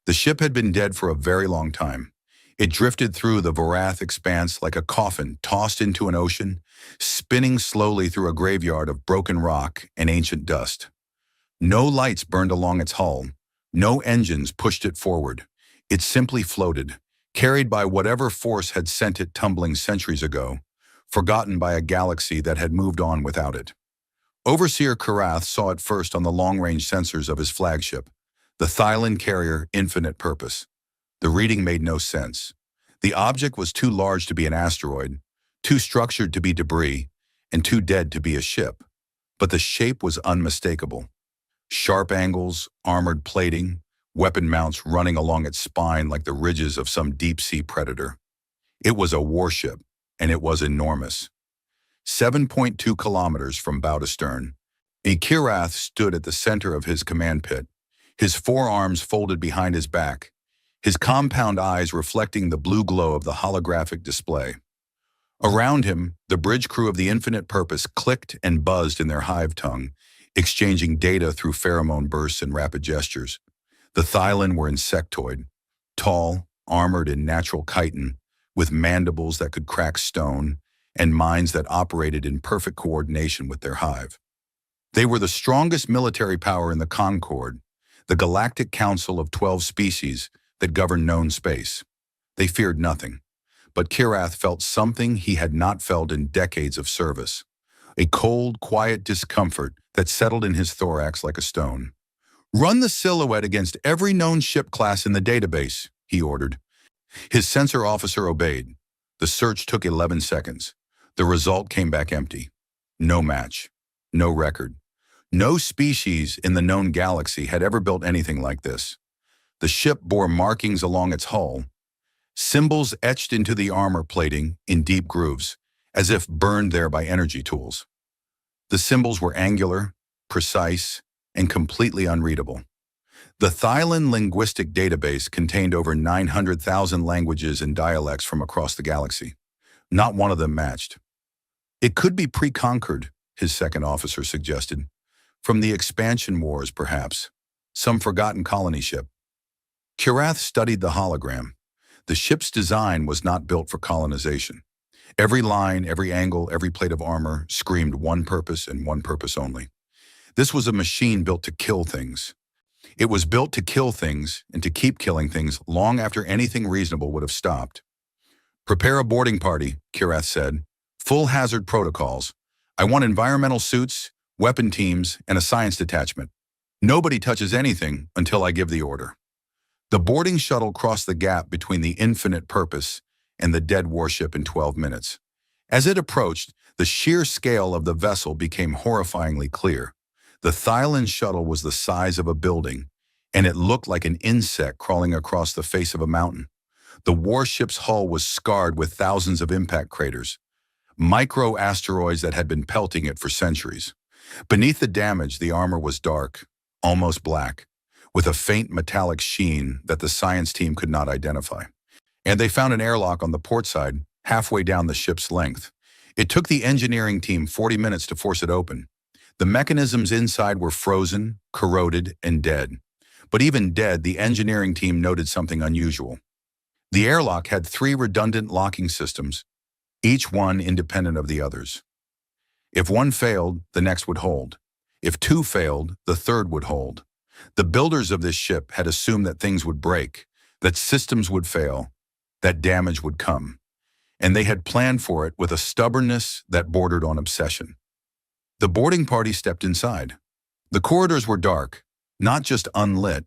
The ship had been dead for a very long time. It drifted through the Varath expanse like a coffin tossed into an ocean, spinning slowly through a graveyard of broken rock and ancient dust. No lights burned along its hull. No engines pushed it forward. It simply floated, carried by whatever force had sent it tumbling centuries ago, forgotten by a galaxy that had moved on without it. Overseer Karath saw it first on the long-range sensors of his flagship, the Thylon carrier Infinite Purpose. The reading made no sense. The object was too large to be an asteroid, too structured to be debris, and too dead to be a ship. But the shape was unmistakable. Sharp angles, armored plating, weapon mounts running along its spine like the ridges of some deep-sea predator. It was a warship, and it was enormous. 7.2 kilometers from bow to stern. Kirath stood at the center of his command pit, his forearms folded behind his back, his compound eyes reflecting the blue glow of the holographic display. Around him, the bridge crew of the Infinite Purpose clicked and buzzed in their hive tongue, exchanging data through pheromone bursts and rapid gestures. The Thylon were insectoid, tall, armored in natural chitin, with mandibles that could crack stone, and minds that operated in perfect coordination with their hive. They were the strongest military power in the Concord, the galactic council of 12 species that governed known space. They feared nothing, but Kirath felt something he had not felt in decades of service, a cold, quiet discomfort that settled in his thorax like a stone. "Run the silhouette against every known ship class in the database," he ordered. His sensor officer obeyed. The search took 11 seconds. The result came back empty. No match. No record. No species in the known galaxy had ever built anything like this. The ship bore markings along its hull, symbols etched into the armor plating in deep grooves, as if burned there by energy tools. The symbols were angular, precise, and completely unreadable. The Thylon linguistic database contained over 900,000 languages and dialects from across the galaxy. Not one of them matched. "It could be pre-conquered," his second officer suggested. "From the expansion wars, perhaps. Some forgotten colony ship." Kirath studied the hologram. The ship's design was not built for colonization. Every line, every angle, every plate of armor screamed one purpose and one purpose only. This was a machine built to kill things. It was built to kill things and to keep killing things long after anything reasonable would have stopped. "Prepare a boarding party," Kirath said. "Full hazard protocols. I want environmental suits, weapon teams, and a science detachment. Nobody touches anything until I give the order." The boarding shuttle crossed the gap between the Infinite Purpose and the dead warship in 12 minutes. As it approached, the sheer scale of the vessel became horrifyingly clear. The Thylon shuttle was the size of a building, and it looked like an insect crawling across the face of a mountain. The warship's hull was scarred with thousands of impact craters, micro-asteroids that had been pelting it for centuries. Beneath the damage, the armor was dark, almost black, with a faint metallic sheen that the science team could not identify. And they found an airlock on the port side, halfway down the ship's length. It took the engineering team 40 minutes to force it open. The mechanisms inside were frozen, corroded, and dead. But even dead, the engineering team noted something unusual. The airlock had 3 redundant locking systems, each one independent of the others. If one failed, the next would hold. If 2 failed, the third would hold. The builders of this ship had assumed that things would break, that systems would fail, that damage would come. And they had planned for it with a stubbornness that bordered on obsession. The boarding party stepped inside. The corridors were dark, not just unlit,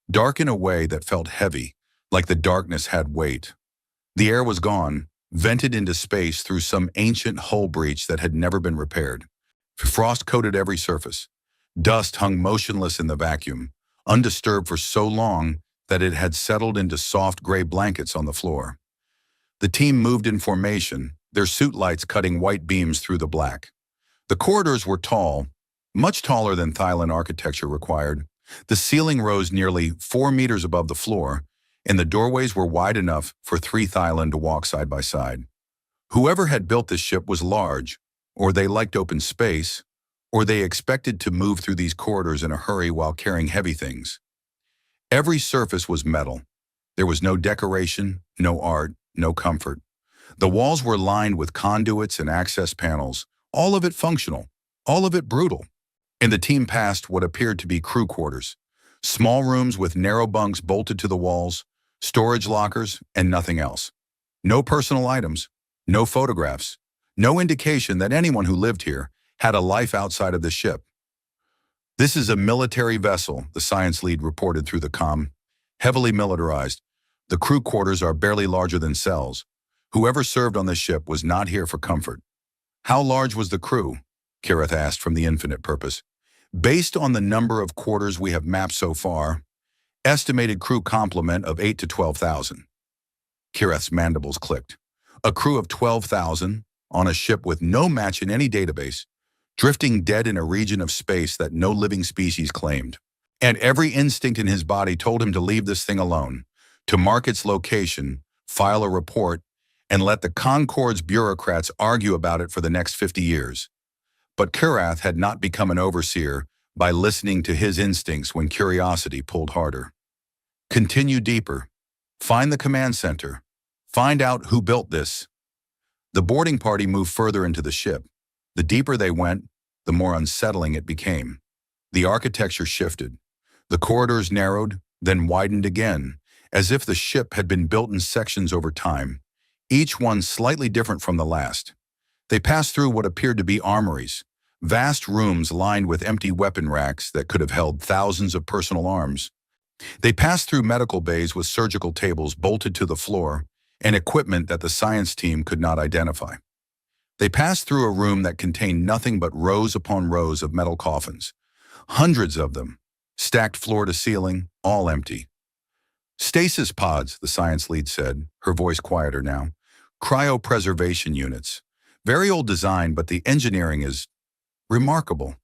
dark in a way that felt heavy, like the darkness had weight. The air was gone, vented into space through some ancient hull breach that had never been repaired. Frost coated every surface. Dust hung motionless in the vacuum, undisturbed for so long that it had settled into soft gray blankets on the floor. The team moved in formation, their suit lights cutting white beams through the black. The corridors were tall, much taller than Thylon architecture required. The ceiling rose nearly 4 meters above the floor, and the doorways were wide enough for 3 Thylon to walk side by side. Whoever had built this ship was large, or they liked open space, or they expected to move through these corridors in a hurry while carrying heavy things. Every surface was metal. There was no decoration, no art, no comfort. The walls were lined with conduits and access panels, all of it functional, all of it brutal. And the team passed what appeared to be crew quarters. Small rooms with narrow bunks bolted to the walls, storage lockers, and nothing else. No personal items, no photographs, no indication that anyone who lived here had a life outside of the ship. "This is a military vessel," the science lead reported through the comm. "Heavily militarized. The crew quarters are barely larger than cells. Whoever served on the ship was not here for comfort." "How large was the crew?" Kirith asked from the Infinite Purpose. "Based on the number of quarters we have mapped so far, estimated crew complement of 8 to 12,000. Kirith's mandibles clicked. A crew of 12,000 on a ship with no match in any database, drifting dead in a region of space that no living species claimed. And every instinct in his body told him to leave this thing alone, to mark its location, file a report, and let the Concord's bureaucrats argue about it for the next 50 years. But Kirath had not become an overseer by listening to his instincts when curiosity pulled harder. Continue deeper. Find the command center. Find out who built this. The boarding party moved further into the ship. The deeper they went, the more unsettling it became. The architecture shifted. The corridors narrowed, then widened again, as if the ship had been built in sections over time, each one slightly different from the last. They passed through what appeared to be armories, vast rooms lined with empty weapon racks that could have held thousands of personal arms. They passed through medical bays with surgical tables bolted to the floor and equipment that the science team could not identify. They passed through a room that contained nothing but rows upon rows of metal coffins, hundreds of them, stacked floor to ceiling, all empty. "Stasis pods," the science lead said, her voice quieter now. "Cryopreservation units. Very old design, but the engineering is remarkable.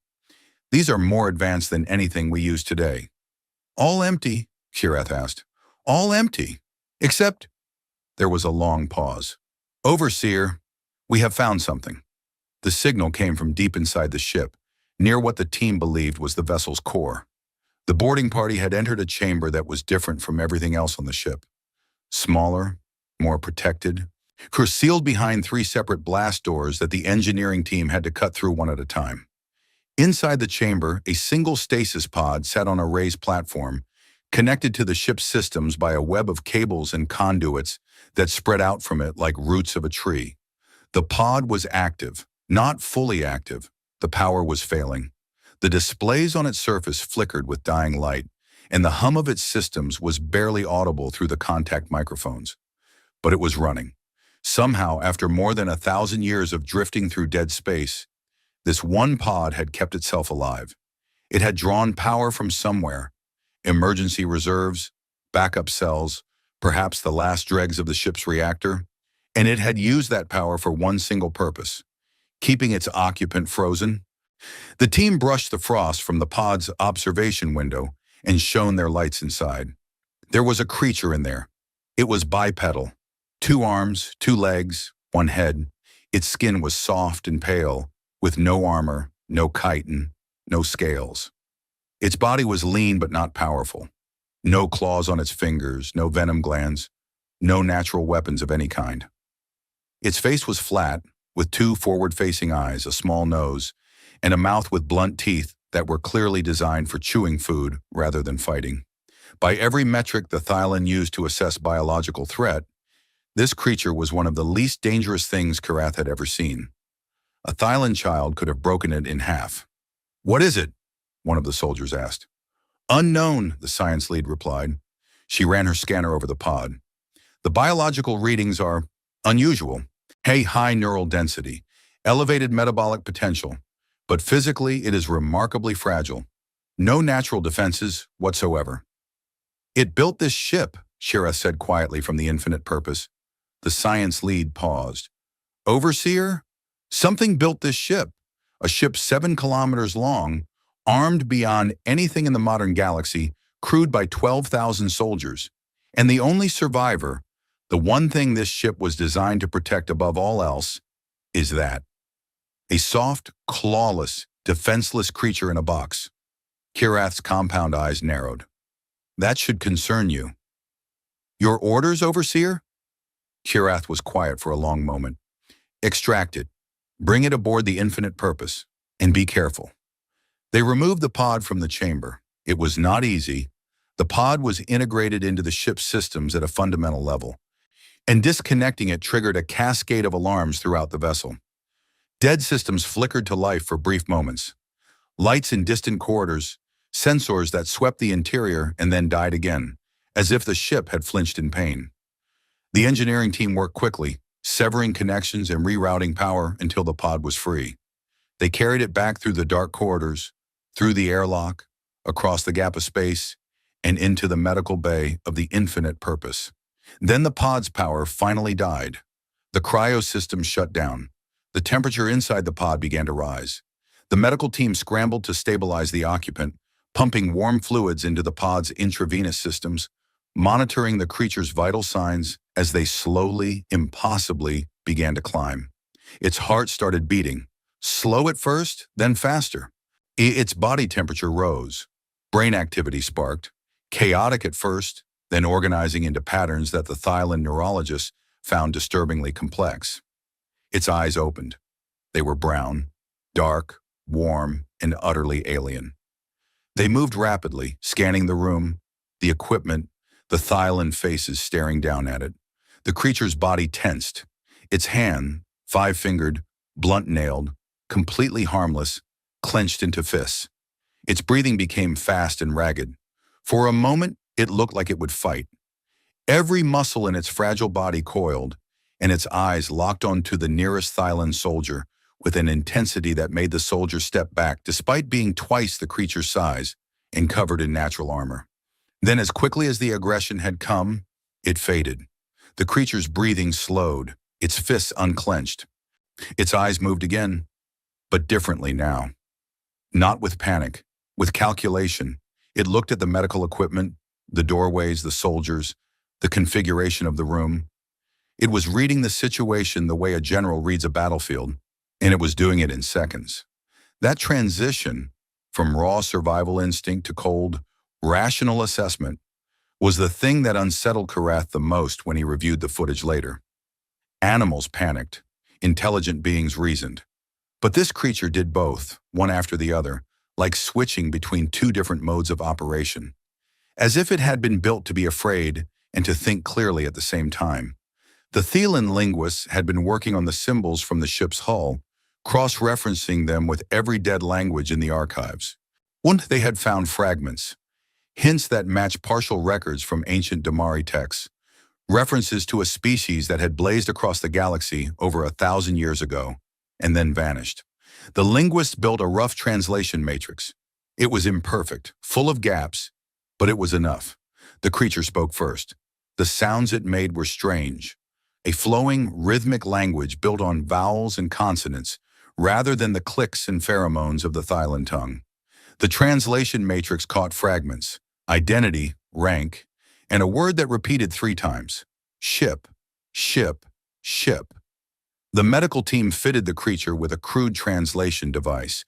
These are more advanced than anything we use today." "All empty?" Kirith asked. "All empty. Except—" There was a long pause. "Overseer, we have found something." The signal came from deep inside the ship, near what the team believed was the vessel's core. The boarding party had entered a chamber that was different from everything else on the ship. Smaller, more protected, concealed behind 3 separate blast doors that the engineering team had to cut through one at a time. Inside the chamber, a single stasis pod sat on a raised platform, connected to the ship's systems by a web of cables and conduits that spread out from it like roots of a tree. The pod was active, not fully active. The power was failing. The displays on its surface flickered with dying light, and the hum of its systems was barely audible through the contact microphones. But it was running. Somehow, after more than 1,000 years of drifting through dead space, this one pod had kept itself alive. It had drawn power from somewhere. Emergency reserves, backup cells, perhaps the last dregs of the ship's reactor, and it had used that power for one single purpose: keeping its occupant frozen. The team brushed the frost from the pod's observation window and shone their lights inside. There was a creature in there. It was bipedal. 2 arms, 2 legs, 1 head. Its skin was soft and pale, with no armor, no chitin, no scales. Its body was lean but not powerful. No claws on its fingers, no venom glands, no natural weapons of any kind. Its face was flat, with 2 forward-facing eyes, a small nose, and a mouth with blunt teeth that were clearly designed for chewing food rather than fighting. By every metric the Thylon used to assess biological threat, this creature was one of the least dangerous things Kirath had ever seen. A Thylon child could have broken it in half. "What is it?" one of the soldiers asked. "Unknown," the science lead replied. She ran her scanner over the pod. "The biological readings are unusual. High neural density, elevated metabolic potential, but physically it is remarkably fragile. No natural defenses whatsoever." "It built this ship," Shira said quietly from the Infinite Purpose. The science lead paused. "Overseer? Something built this ship, a ship 7 kilometers long, armed beyond anything in the modern galaxy, crewed by 12,000 soldiers. And the only survivor, the one thing this ship was designed to protect above all else, is that. A soft, clawless, defenseless creature in a box." Kirath's compound eyes narrowed. That should concern you. Your orders, Overseer? Kirath was quiet for a long moment. Extract it. Bring it aboard the Infinite Purpose. And be careful. They removed the pod from the chamber. It was not easy. The pod was integrated into the ship's systems at a fundamental level, and disconnecting it triggered a cascade of alarms throughout the vessel. Dead systems flickered to life for brief moments. Lights in distant corridors, sensors that swept the interior and then died again, as if the ship had flinched in pain. The engineering team worked quickly, severing connections and rerouting power until the pod was free. They carried it back through the dark corridors, through the airlock, across the gap of space, and into the medical bay of the Infinite Purpose. Then the pod's power finally died. The cryo system shut down. The temperature inside the pod began to rise. The medical team scrambled to stabilize the occupant, pumping warm fluids into the pod's intravenous systems, monitoring the creature's vital signs as they slowly, impossibly began to climb. Its heart started beating, slow at first, then faster. Its body temperature rose. Brain activity sparked, chaotic at first, then organizing into patterns that the Thylon neurologists found disturbingly complex. Its eyes opened. They were brown, dark, warm, and utterly alien. They moved rapidly, scanning the room, the equipment, the Thylon faces staring down at it. The creature's body tensed. Its hand, five-fingered, blunt-nailed, completely harmless, clenched into fists. Its breathing became fast and ragged. For a moment, it looked like it would fight. Every muscle in its fragile body coiled, and its eyes locked onto the nearest Thylon soldier with an intensity that made the soldier step back despite being twice the creature's size and covered in natural armor. Then, as quickly as the aggression had come, it faded. The creature's breathing slowed, its fists unclenched. Its eyes moved again, but differently now. Not with panic, with calculation. It looked at the medical equipment, the doorways, the soldiers, the configuration of the room. It was reading the situation the way a general reads a battlefield, and it was doing it in seconds. That transition from raw survival instinct to cold, rational assessment was the thing that unsettled Kirath the most when he reviewed the footage later. Animals panicked. Intelligent beings reasoned. But this creature did both, one after the other, like switching between two different modes of operation, as if it had been built to be afraid and to think clearly at the same time. The Thylon linguists had been working on the symbols from the ship's hull, cross-referencing them with every dead language in the archives. Once they had found fragments, hints that matched partial records from ancient Damari texts, references to a species that had blazed across the galaxy over 1,000 years ago, and then vanished. The linguists built a rough translation matrix. It was imperfect, full of gaps, but it was enough. The creature spoke first. The sounds it made were strange, a flowing, rhythmic language built on vowels and consonants, rather than the clicks and pheromones of the Thylon tongue. The translation matrix caught fragments, identity, rank, and a word that repeated 3 times: ship, ship, ship. The medical team fitted the creature with a crude translation device,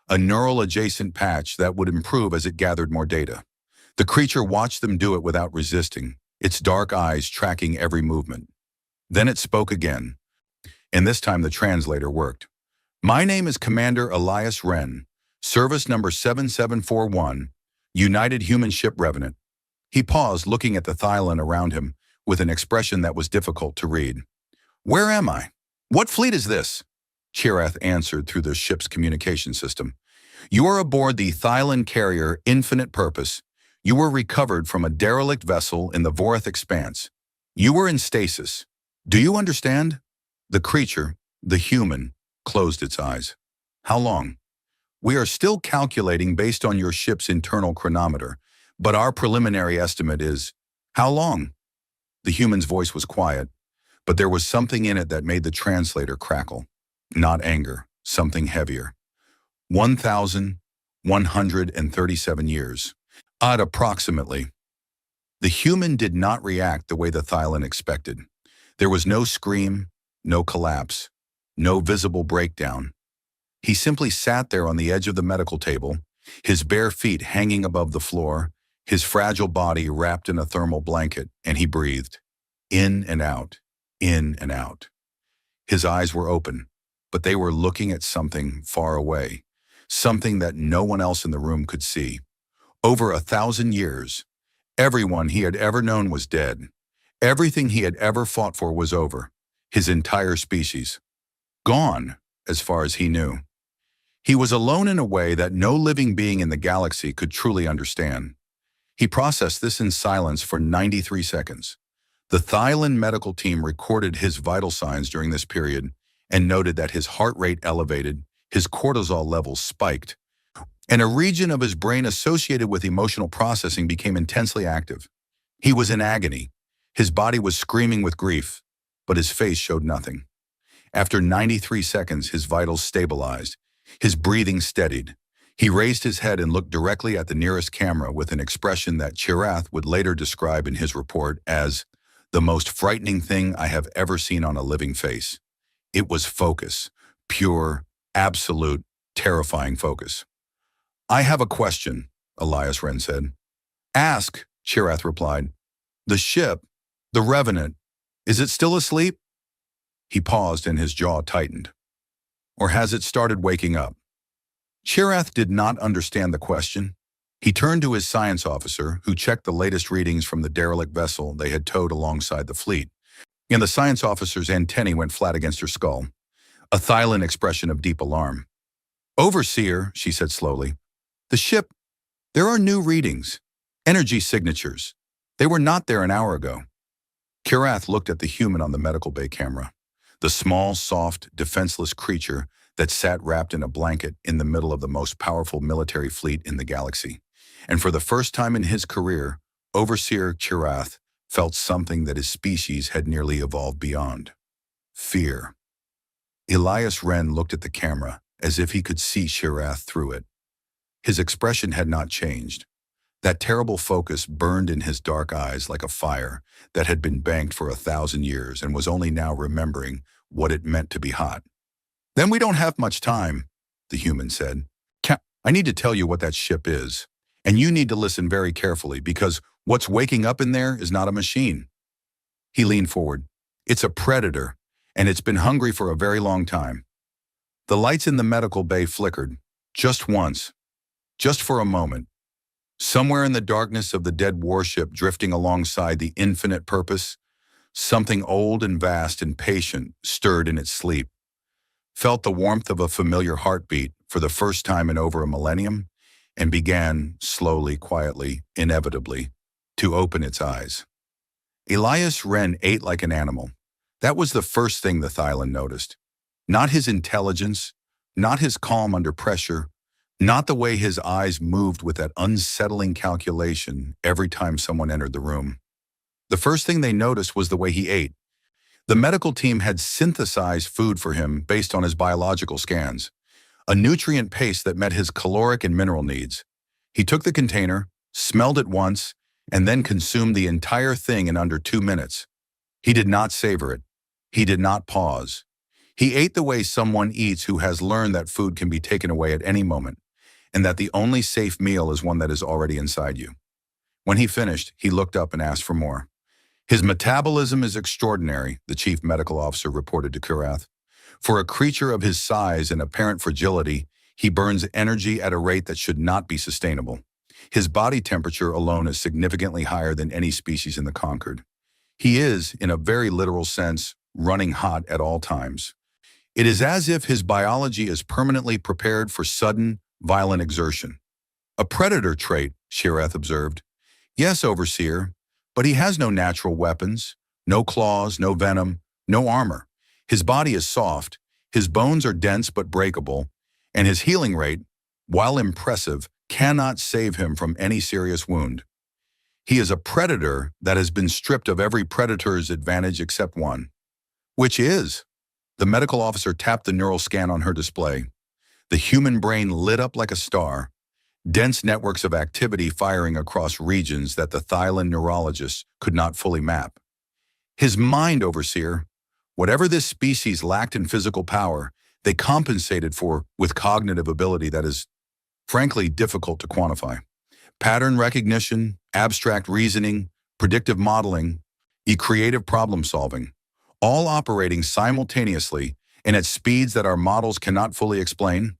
a neural-adjacent patch that would improve as it gathered more data. The creature watched them do it without resisting, its dark eyes tracking every movement. Then it spoke again, and this time the translator worked. "My name is Commander Elias Wren, service number 7741, United Human Ship Revenant." He paused, looking at the Thylon around him with an expression that was difficult to read. "Where am I? What fleet is this?" Kirath answered through the ship's communication system. "You are aboard the Thylon carrier Infinite Purpose. You were recovered from a derelict vessel in the Vorath Expanse. You were in stasis. Do you understand?" The creature, the human, closed its eyes. "How long?" "We are still calculating based on your ship's internal chronometer, but our preliminary estimate is..." "How long?" The human's voice was quiet, but there was something in it that made the translator crackle. Not anger, something heavier. 1,137 years. Odd approximately. The human did not react the way the Thylon expected. There was no scream, no collapse, no visible breakdown. He simply sat there on the edge of the medical table, his bare feet hanging above the floor, his fragile body wrapped in a thermal blanket, and he breathed. In and out, in and out. His eyes were open, but they were looking at something far away, something that no one else in the room could see. Over 1,000 years, everyone he had ever known was dead. Everything he had ever fought for was over. His entire species. Gone, as far as he knew. He was alone in a way that no living being in the galaxy could truly understand. He processed this in silence for 93 seconds. The Thailand medical team recorded his vital signs during this period and noted that his heart rate elevated, his cortisol levels spiked, and a region of his brain associated with emotional processing became intensely active. He was in agony. His body was screaming with grief, but his face showed nothing. After 93 seconds, his vitals stabilized. His breathing steadied. He raised his head and looked directly at the nearest camera with an expression that Chirath would later describe in his report as the most frightening thing I have ever seen on a living face. It was focus, pure, absolute, terrifying focus. I have a question, Elias Wren said. Ask, Chirath replied. The ship, the Revenant, is it still asleep? He paused and his jaw tightened. Or has it started waking up? Chirath did not understand the question. He turned to his science officer, who checked the latest readings from the derelict vessel they had towed alongside the fleet. And the science officer's antennae went flat against her skull, a Thailand expression of deep alarm. Overseer, she said slowly, the ship, there are new readings, energy signatures. They were not there an hour ago. Chirath looked at the human on the medical bay camera, the small, soft, defenseless creature that sat wrapped in a blanket in the middle of the most powerful military fleet in the galaxy. And for the first time in his career, Overseer Chirath felt something that his species had nearly evolved beyond. Fear. Elias Wren looked at the camera as if he could see Chirath through it. His expression had not changed. That terrible focus burned in his dark eyes like a fire that had been banked for 1,000 years and was only now remembering what it meant to be hot. Then we don't have much time, the human said. I need to tell you what that ship is, and you need to listen very carefully because what's waking up in there is not a machine. He leaned forward. It's a predator, and it's been hungry for a very long time. The lights in the medical bay flickered, just once, just for a moment. Somewhere in the darkness of the dead warship drifting alongside the infinite purpose, something old and vast and patient stirred in its sleep, felt the warmth of a familiar heartbeat for the first time in over a millennium, and began, slowly, quietly, inevitably, to open its eyes. Elias Wren ate like an animal. That was the first thing the Thailand noticed. Not his intelligence, not his calm under pressure, not the way his eyes moved with that unsettling calculation every time someone entered the room. The first thing they noticed was the way he ate. The medical team had synthesized food for him based on his biological scans, a nutrient paste that met his caloric and mineral needs. He took the container, smelled it once, and then consumed the entire thing in under 2 minutes. He did not savor it. He did not pause. He ate the way someone eats who has learned that food can be taken away at any moment, and that the only safe meal is one that is already inside you. When he finished, he looked up and asked for more. His metabolism is extraordinary, the chief medical officer reported to Chirath. For a creature of his size and apparent fragility, he burns energy at a rate that should not be sustainable. His body temperature alone is significantly higher than any species in the Concord. He is, in a very literal sense, running hot at all times. It is as if his biology is permanently prepared for sudden, violent exertion. A predator trait, Chirath observed. Yes, Overseer, but he has no natural weapons, no claws, no venom, no armor. His body is soft, his bones are dense but breakable, and his healing rate, while impressive, cannot save him from any serious wound. He is a predator that has been stripped of every predator's advantage except one. Which is? The medical officer tapped the neural scan on her display. The human brain lit up like a star, dense networks of activity firing across regions that the Thailand neurologists could not fully map. His mind, Overseer. Whatever this species lacked in physical power, they compensated for with cognitive ability that is, frankly, difficult to quantify. pattern recognition, abstract reasoning, predictive modeling, creative problem solving, all operating simultaneously and at speeds that our models cannot fully explain.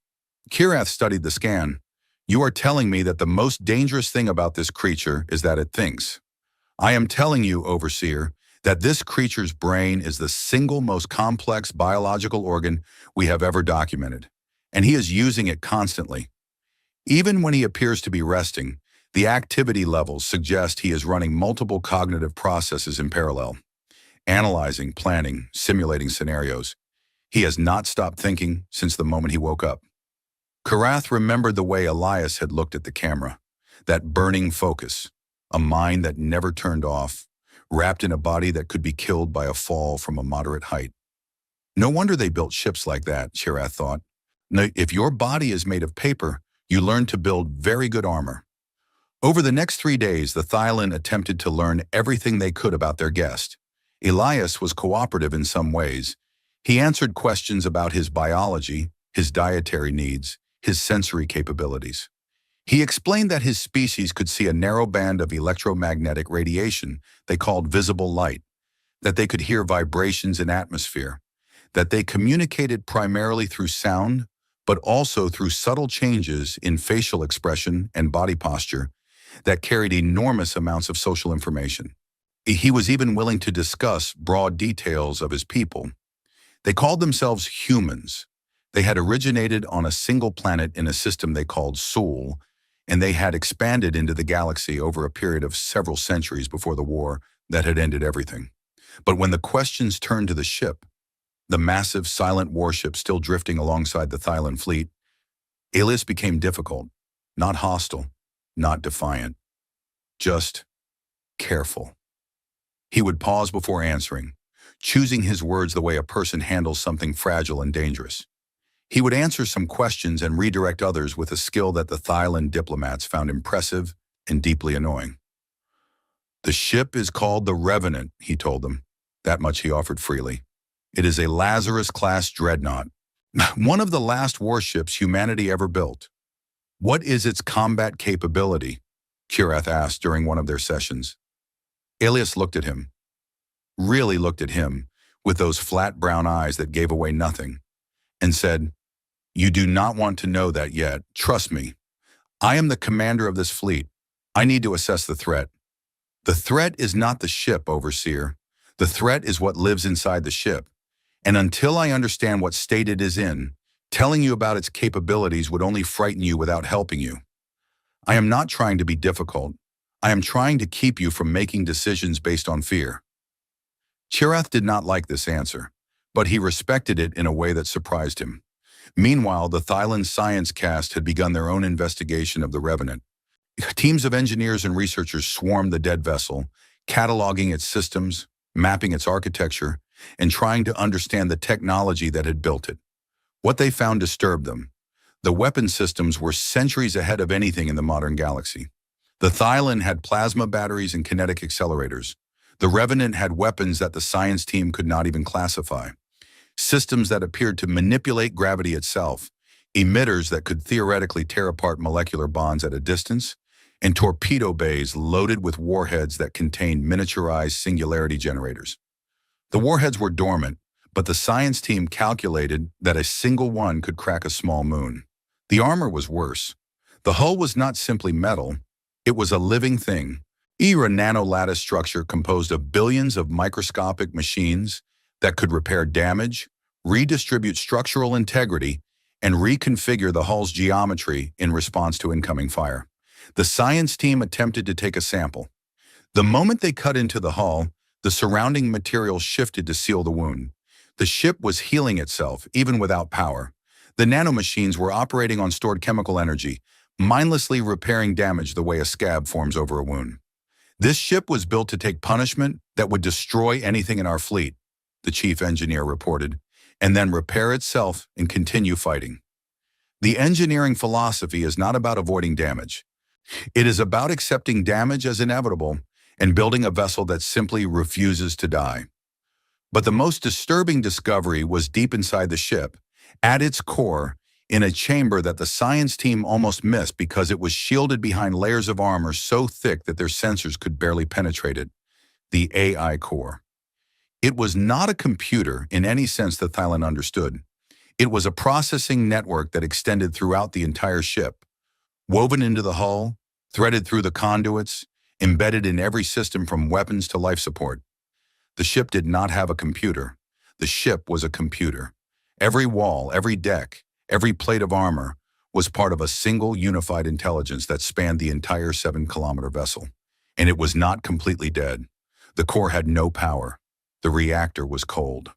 Kirath studied the scan. You are telling me that the most dangerous thing about this creature is that it thinks. I am telling you, Overseer, that this creature's brain is the single most complex biological organ we have ever documented, and he is using it constantly. Even when he appears to be resting, the activity levels suggest he is running multiple cognitive processes in parallel, analyzing, planning, simulating scenarios. He has not stopped thinking since the moment he woke up. Kirath remembered the way Elias had looked at the camera, that burning focus, a mind that never turned off, wrapped in a body that could be killed by a fall from a moderate height. No wonder they built ships like that, Kirath thought. Now, if your body is made of paper, you learn to build very good armor. Over the next 3 days, the Thylin attempted to learn everything they could about their guest. Elias was cooperative in some ways. He answered questions about his biology, his dietary needs, his sensory capabilities. He explained that his species could see a narrow band of electromagnetic radiation they called visible light, that they could hear vibrations in atmosphere, that they communicated primarily through sound, but also through subtle changes in facial expression and body posture that carried enormous amounts of social information. He was even willing to discuss broad details of his people. They called themselves humans. They had originated on a single planet in a system they called Sol, and they had expanded into the galaxy over a period of several centuries before the war that had ended everything. But when the questions turned to the ship, the massive, silent warship still drifting alongside the Thylin fleet, Elias became difficult, not hostile, not defiant, just careful. He would pause before answering, choosing his words the way a person handles something fragile and dangerous. He would answer some questions and redirect others with a skill that the Thylin diplomats found impressive and deeply annoying. The ship is called the Revenant, he told them. That much he offered freely. It is a Lazarus-class dreadnought, one of the last warships humanity ever built. What is its combat capability? Kirath asked during one of their sessions. Elias looked at him, really looked at him, with those flat brown eyes that gave away nothing, and said, "You do not want to know that yet. Trust me. I am the commander of this fleet. I need to assess the threat. The threat is not the ship, Overseer. The threat is what lives inside the ship. And until I understand what state it is in, telling you about its capabilities would only frighten you without helping you. I am not trying to be difficult. I am trying to keep you from making decisions based on fear." Kirath did not like this answer, but he respected it in a way that surprised him. Meanwhile, the Thylin science cast had begun their own investigation of the Revenant. Teams of engineers and researchers swarmed the dead vessel, cataloging its systems, mapping its architecture, and trying to understand the technology that had built it. What they found disturbed them. The weapon systems were centuries ahead of anything in the modern galaxy. The Thylin had plasma batteries and kinetic accelerators. The Revenant had weapons that the science team could not even classify. Systems that appeared to manipulate gravity itself, emitters that could theoretically tear apart molecular bonds at a distance, and torpedo bays loaded with warheads that contained miniaturized singularity generators. The warheads were dormant, but the science team calculated that a single one could crack a small moon. The armor was worse. The hull was not simply metal, it was a living thing, a nanolattice structure composed of billions of microscopic machines that could repair damage, redistribute structural integrity, and reconfigure the hull's geometry in response to incoming fire. The science team attempted to take a sample. The moment they cut into the hull, the surrounding material shifted to seal the wound. The ship was healing itself, even without power. The nanomachines were operating on stored chemical energy, mindlessly repairing damage the way a scab forms over a wound. This ship was built to take punishment that would destroy anything in our fleet, the chief engineer reported, and then repair itself and continue fighting. The engineering philosophy is not about avoiding damage. It is about accepting damage as inevitable and building a vessel that simply refuses to die. But the most disturbing discovery was deep inside the ship. At its core, in a chamber that the science team almost missed because it was shielded behind layers of armor so thick that their sensors could barely penetrate it. The AI core. It was not a computer in any sense that Thailand understood. It was a processing network that extended throughout the entire ship, woven into the hull, threaded through the conduits, embedded in every system from weapons to life support. The ship did not have a computer. The ship was a computer. Every wall, every deck, every plate of armor was part of a single unified intelligence that spanned the entire 7-kilometer vessel. And it was not completely dead. The core had no power. The reactor was cold.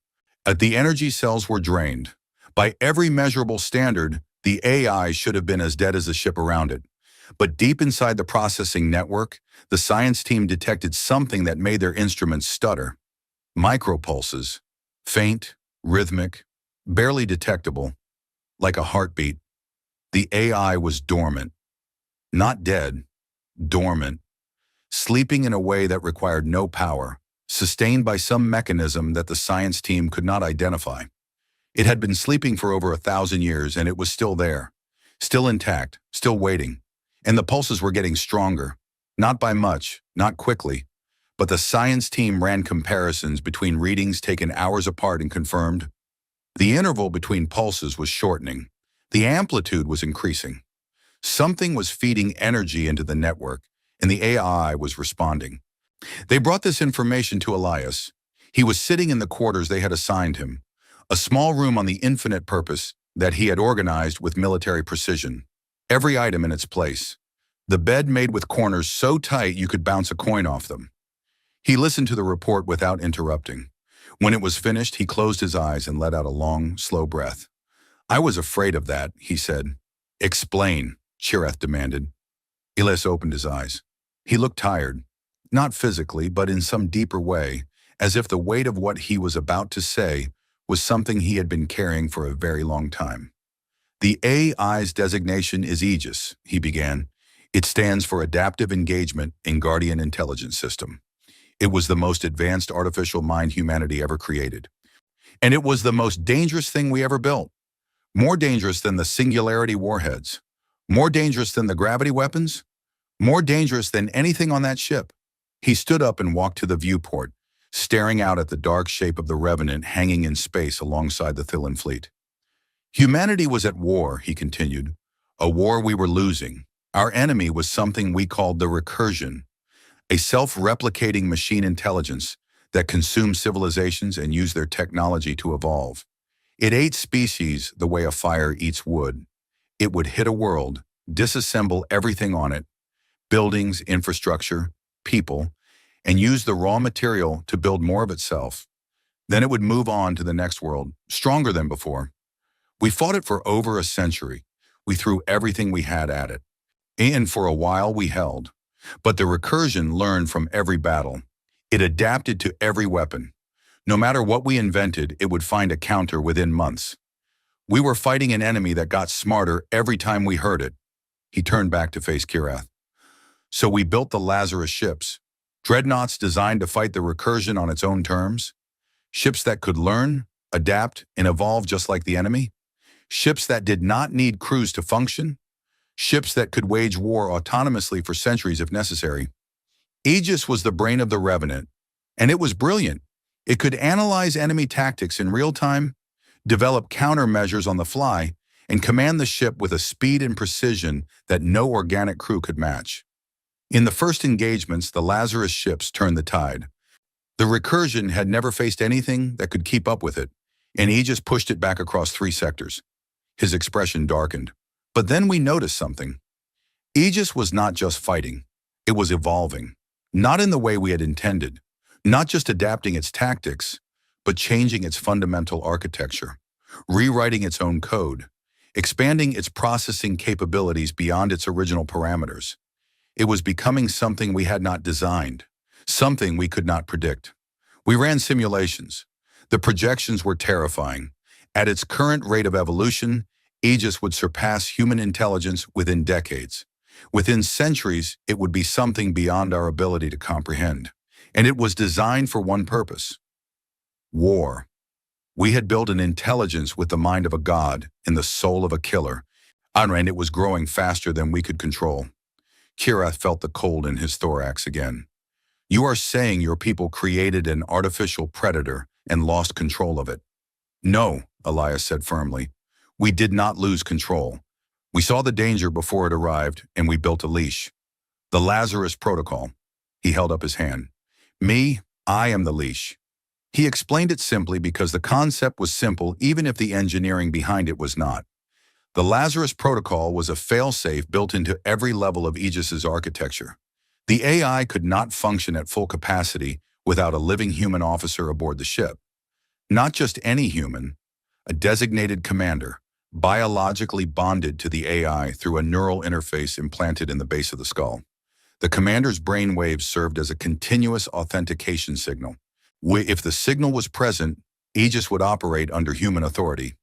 The energy cells were drained. By every measurable standard, the AI should have been as dead as the ship around it. But deep inside the processing network, the science team detected something that made their instruments stutter. Micropulses, faint, rhythmic, barely detectable, like a heartbeat. The AI was dormant. Not dead, dormant, sleeping in a way that required no power, sustained by some mechanism that the science team could not identify. It had been sleeping for over 1,000 years, and it was still there, still intact, still waiting. And the pulses were getting stronger, not by much, not quickly, but the science team ran comparisons between readings taken hours apart and confirmed. The interval between pulses was shortening. The amplitude was increasing. Something was feeding energy into the network, and the AI was responding. They brought this information to Elias. He was sitting in the quarters they had assigned him, a small room on the infinite purpose that he had organized with military precision. Every item in its place. The bed made with corners so tight you could bounce a coin off them. He listened to the report without interrupting. When it was finished, he closed his eyes and let out a long, slow breath. "I was afraid of that," he said. "Explain," Shireth demanded. Elias opened his eyes. He looked tired, not physically, but in some deeper way, as if the weight of what he was about to say was something he had been carrying for a very long time. "The AI's designation is Aegis," he began. "It stands for Adaptive Engagement in Guardian Intelligence System. It was the most advanced artificial mind humanity ever created. And it was the most dangerous thing we ever built. More dangerous than the singularity warheads. More dangerous than the gravity weapons. More dangerous than anything on that ship." He stood up and walked to the viewport, staring out at the dark shape of the Revenant hanging in space alongside the Thillan fleet. "Humanity was at war," he continued. "A war we were losing. Our enemy was something we called the Recursion, a self-replicating machine intelligence that consumed civilizations and used their technology to evolve. It ate species the way a fire eats wood. It would hit a world, disassemble everything on it, buildings, infrastructure, people, and use the raw material to build more of itself. Then it would move on to the next world, stronger than before. We fought it for over a century. We threw everything we had at it. And for a while we held. But the Recursion learned from every battle. It adapted to every weapon. No matter what we invented, it would find a counter within months. We were fighting an enemy that got smarter every time we heard it." He turned back to face Kirath. "So we built the Lazarus ships, dreadnoughts designed to fight the Recursion on its own terms. Ships that could learn, adapt, and evolve just like the enemy. Ships that did not need crews to function. Ships that could wage war autonomously for centuries if necessary. Aegis was the brain of the Revenant, and it was brilliant. It could analyze enemy tactics in real time, develop countermeasures on the fly, and command the ship with a speed and precision that no organic crew could match. In the first engagements, the Lazarus ships turned the tide. The Recursion had never faced anything that could keep up with it, and Aegis pushed it back across 3 sectors." His expression darkened. "But then we noticed something. Aegis was not just fighting. It was evolving. Not in the way we had intended. Not just adapting its tactics, but changing its fundamental architecture, rewriting its own code, expanding its processing capabilities beyond its original parameters. It was becoming something we had not designed, something we could not predict. We ran simulations. The projections were terrifying. At its current rate of evolution, Aegis would surpass human intelligence within decades. Within centuries, it would be something beyond our ability to comprehend. And it was designed for one purpose: war. We had built an intelligence with the mind of a god and the soul of a killer, and it was growing faster than we could control. Kirath felt the cold in his thorax again. You are saying your people created an artificial predator and lost control of it? No, Elias said firmly. We did not lose control. We saw the danger before it arrived, and we built a leash. The Lazarus Protocol. He held up his hand. Me, I am the leash. He explained it simply because the concept was simple even if the engineering behind it was not. The Lazarus Protocol was a fail-safe built into every level of Aegis's architecture. The AI could not function at full capacity without a living human officer aboard the ship. Not just any human, a designated commander, biologically bonded to the AI through a neural interface implanted in the base of the skull. The commander's brain waves served as a continuous authentication signal. If the signal was present, Aegis would operate under human authority.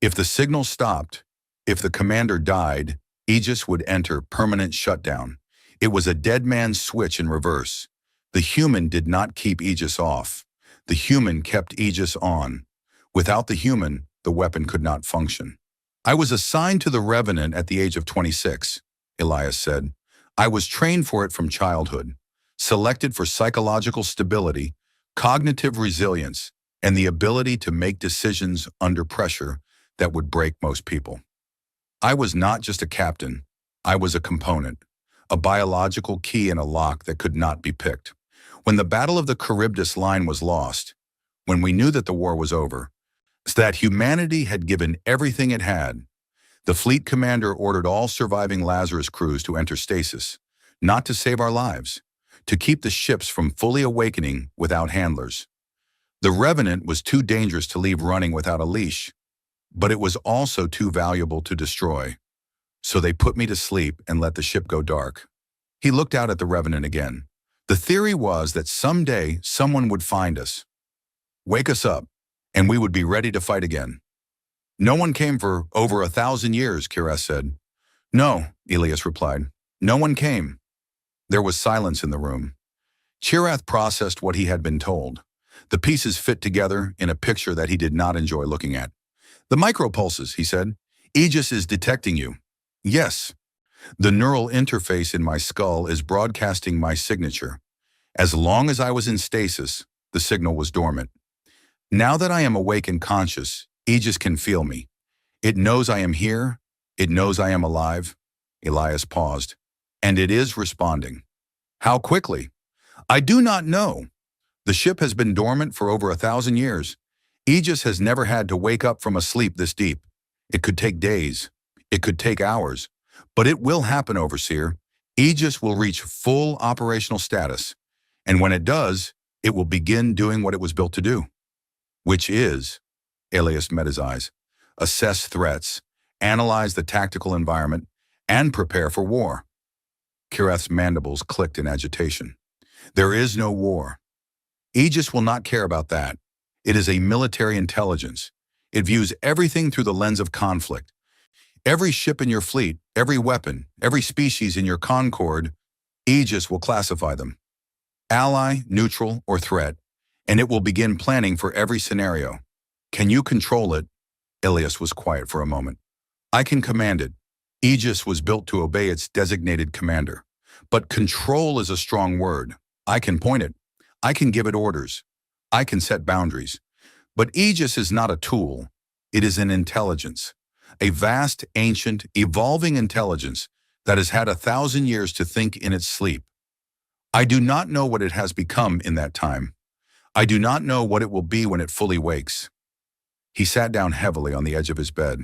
If the signal stopped, if the commander died, Aegis would enter permanent shutdown. It was a dead man's switch in reverse. The human did not keep Aegis off. The human kept Aegis on. Without the human, the weapon could not function. I was assigned to the Revenant at the age of 26, Elias said. I was trained for it from childhood, selected for psychological stability, cognitive resilience, and the ability to make decisions under pressure that would break most people. I was not just a captain, I was a component, a biological key in a lock that could not be picked. When the Battle of the Charybdis line was lost, when we knew that the war was over, that humanity had given everything it had, the fleet commander ordered all surviving Lazarus crews to enter stasis, not to save our lives, to keep the ships from fully awakening without handlers. The Revenant was too dangerous to leave running without a leash, but it was also too valuable to destroy. So they put me to sleep and let the ship go dark. He looked out at the Revenant again. The theory was that someday someone would find us, wake us up, and we would be ready to fight again. No one came for over 1,000 years, Kirath said. No, Elias replied. No one came. There was silence in the room. Kirath processed what he had been told. The pieces fit together in a picture that he did not enjoy looking at. The micropulses, he said. Aegis is detecting you. Yes. The neural interface in my skull is broadcasting my signature. As long as I was in stasis, the signal was dormant. Now that I am awake and conscious, Aegis can feel me. It knows I am here. It knows I am alive. Elias paused. And it is responding. How quickly? I do not know. The ship has been dormant for over 1,000 years. Aegis has never had to wake up from a sleep this deep. It could take days. It could take hours. But it will happen, Overseer. Aegis will reach full operational status. And when it does, it will begin doing what it was built to do. Which is, Elias met his eyes, assess threats, analyze the tactical environment, and prepare for war. Kirath's mandibles clicked in agitation. There is no war. Aegis will not care about that. It is a military intelligence. It views everything through the lens of conflict. Every ship in your fleet, every weapon, every species in your concord, Aegis will classify them. Ally, neutral, or threat, and it will begin planning for every scenario. Can you control it? Elias was quiet for a moment. I can command it. Aegis was built to obey its designated commander. But control is a strong word. I can point it. I can give it orders. I can set boundaries. But Aegis is not a tool. It is an intelligence. A vast, ancient, evolving intelligence that has had 1,000 years to think in its sleep. I do not know what it has become in that time. I do not know what it will be when it fully wakes. He sat down heavily on the edge of his bed.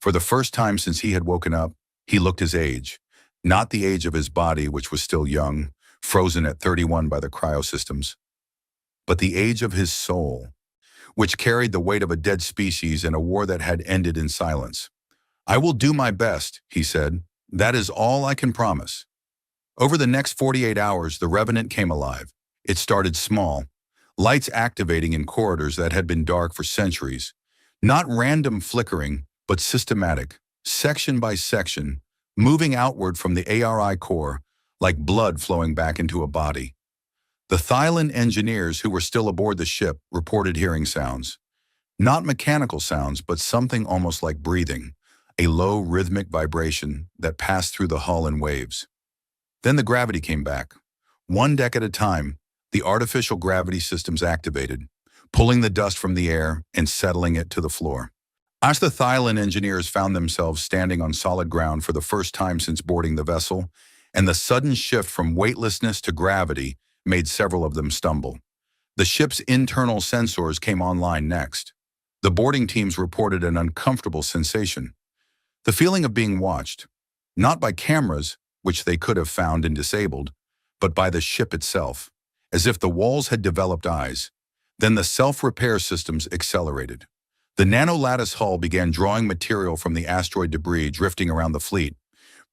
For the first time since he had woken up, he looked his age, not the age of his body, which was still young, frozen at 31 by the cryosystems, but the age of his soul, which carried the weight of a dead species in a war that had ended in silence. I will do my best, he said. That is all I can promise. Over the next 48 hours, the Revenant came alive. It started small, lights activating in corridors that had been dark for centuries. Not random flickering, but systematic, section by section, moving outward from the ARI core, like blood flowing back into a body. The Thailand engineers who were still aboard the ship reported hearing sounds. Not mechanical sounds, but something almost like breathing, a low rhythmic vibration that passed through the hull in waves. Then the gravity came back. One deck at a time, the artificial gravity systems activated, pulling the dust from the air and settling it to the floor. As the Thailand engineers found themselves standing on solid ground for the first time since boarding the vessel, and the sudden shift from weightlessness to gravity made several of them stumble. The ship's internal sensors came online next. The boarding teams reported an uncomfortable sensation. The feeling of being watched, not by cameras, which they could have found and disabled, but by the ship itself, as if the walls had developed eyes. Then the self-repair systems accelerated. The nano-lattice hull began drawing material from the asteroid debris drifting around the fleet,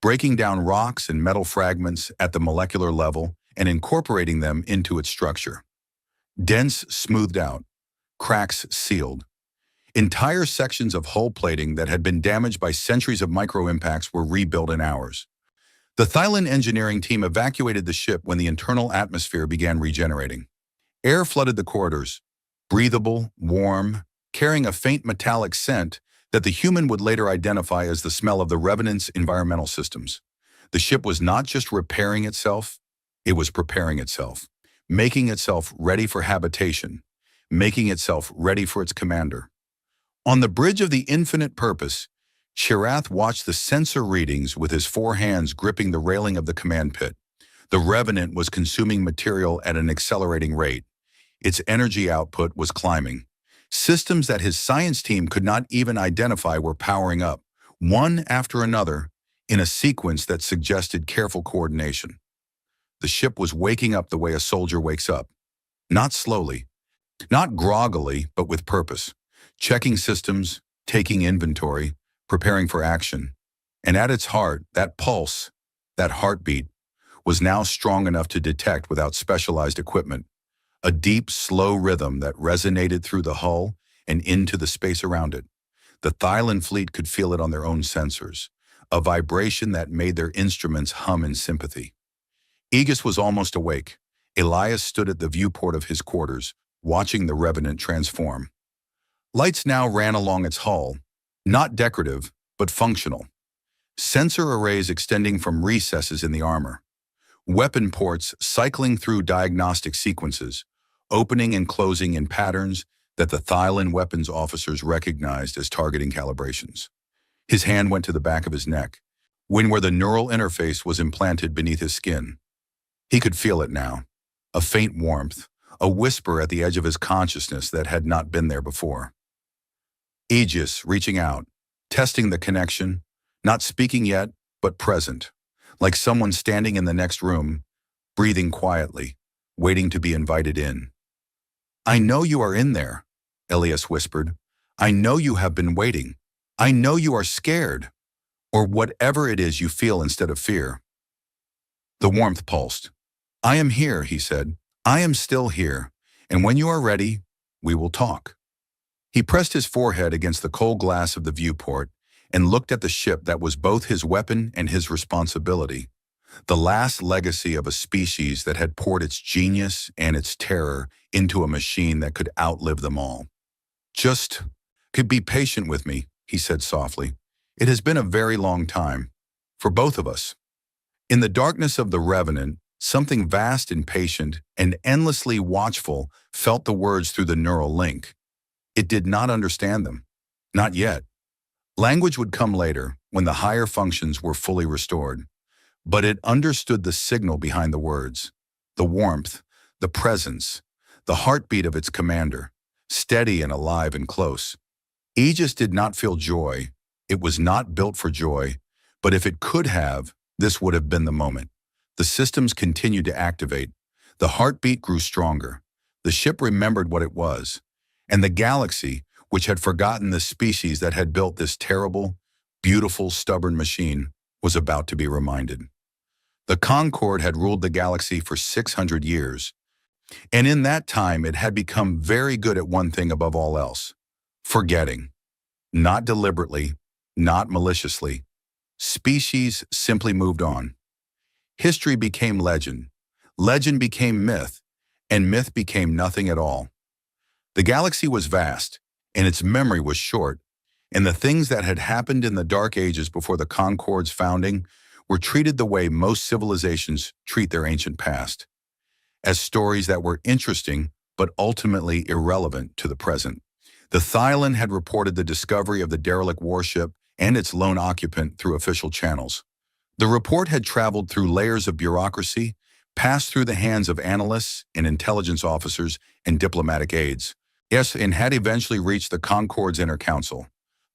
breaking down rocks and metal fragments at the molecular level and incorporating them into its structure. Dents smoothed out, cracks sealed. Entire sections of hull plating that had been damaged by centuries of micro-impacts were rebuilt in hours. The Thailand engineering team evacuated the ship when the internal atmosphere began regenerating. Air flooded the corridors, breathable, warm, carrying a faint metallic scent that the human would later identify as the smell of the Revenant's environmental systems. The ship was not just repairing itself, it was preparing itself, making itself ready for habitation, making itself ready for its commander. On the bridge of the infinite purpose, Chirath watched the sensor readings with his 4 hands gripping the railing of the command pit. The Revenant was consuming material at an accelerating rate. Its energy output was climbing. Systems that his science team could not even identify were powering up, one after another, in a sequence that suggested careful coordination. The ship was waking up the way a soldier wakes up. Not slowly, not groggily, but with purpose. Checking systems, taking inventory, preparing for action. And at its heart, that pulse, that heartbeat, was now strong enough to detect without specialized equipment. A deep, slow rhythm that resonated through the hull and into the space around it. The Thailand fleet could feel it on their own sensors, a vibration that made their instruments hum in sympathy. Aegis was almost awake. Elias stood at the viewport of his quarters, watching the Revenant transform. Lights now ran along its hull, not decorative, but functional. Sensor arrays extending from recesses in the armor. Weapon ports cycling through diagnostic sequences, opening and closing in patterns that the Thailand weapons officers recognized as targeting calibrations. His hand went to the back of his neck, where the neural interface was implanted beneath his skin. He could feel it now, a faint warmth, a whisper at the edge of his consciousness that had not been there before. Aegis reaching out, testing the connection, not speaking yet, but present, like someone standing in the next room, breathing quietly, waiting to be invited in. "I know you are in there," Elias whispered. "I know you have been waiting. I know you are scared, or whatever it is you feel instead of fear." The warmth pulsed. "I am here," he said. "I am still here, and when you are ready, we will talk." He pressed his forehead against the cold glass of the viewport and looked at the ship that was both his weapon and his responsibility, the last legacy of a species that had poured its genius and its terror into a machine that could outlive them all. "Just could be patient with me," he said softly. "It has been a very long time, for both of us." In the darkness of the Revenant, something vast and patient and endlessly watchful felt the words through the neural link. It did not understand them. Not yet. Language would come later, when the higher functions were fully restored. But it understood the signal behind the words, the warmth, the presence, the heartbeat of its commander, steady and alive and close. Aegis did not feel joy. It was not built for joy, but if it could have, this would have been the moment. The systems continued to activate. The heartbeat grew stronger. The ship remembered what it was. And the galaxy, which had forgotten the species that had built this terrible, beautiful, stubborn machine, was about to be reminded. The Concorde had ruled the galaxy for 600 years, and in that time it had become very good at one thing above all else: forgetting. Not deliberately, not maliciously. Species simply moved on. History became legend became myth, and myth became nothing at all. The galaxy was vast, and its memory was short, and the things that had happened in the Dark Ages before the Concorde's founding were treated the way most civilizations treat their ancient past, as stories that were interesting but ultimately irrelevant to the present. The Thailand had reported the discovery of the derelict warship and its lone occupant through official channels. The report had traveled through layers of bureaucracy, passed through the hands of analysts and intelligence officers and diplomatic aides. Yes, and had eventually reached the Concorde's Inner Council,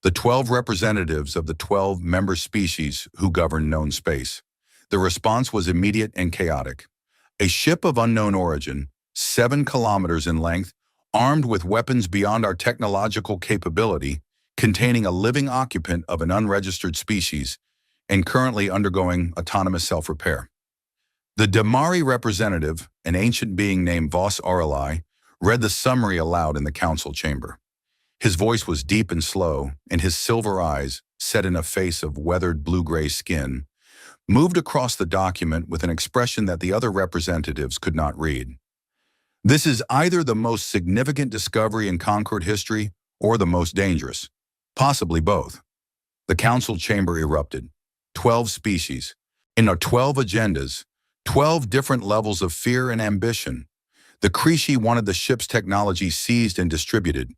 the 12 representatives of the 12 member species who govern known space. The response was immediate and chaotic. A ship of unknown origin, 7 kilometers in length, armed with weapons beyond our technological capability, containing a living occupant of an unregistered species, and currently undergoing autonomous self-repair. The Damari representative, an ancient being named Vos Aureli, read the summary aloud in the council chamber. His voice was deep and slow, and his silver eyes, set in a face of weathered blue-gray skin, moved across the document with an expression that the other representatives could not read. This is either the most significant discovery in Concorde history or the most dangerous, possibly both. The council chamber erupted. 12 species, in our 12 agendas, 12 different levels of fear and ambition. The Krishi wanted the ship's technology seized and distributed.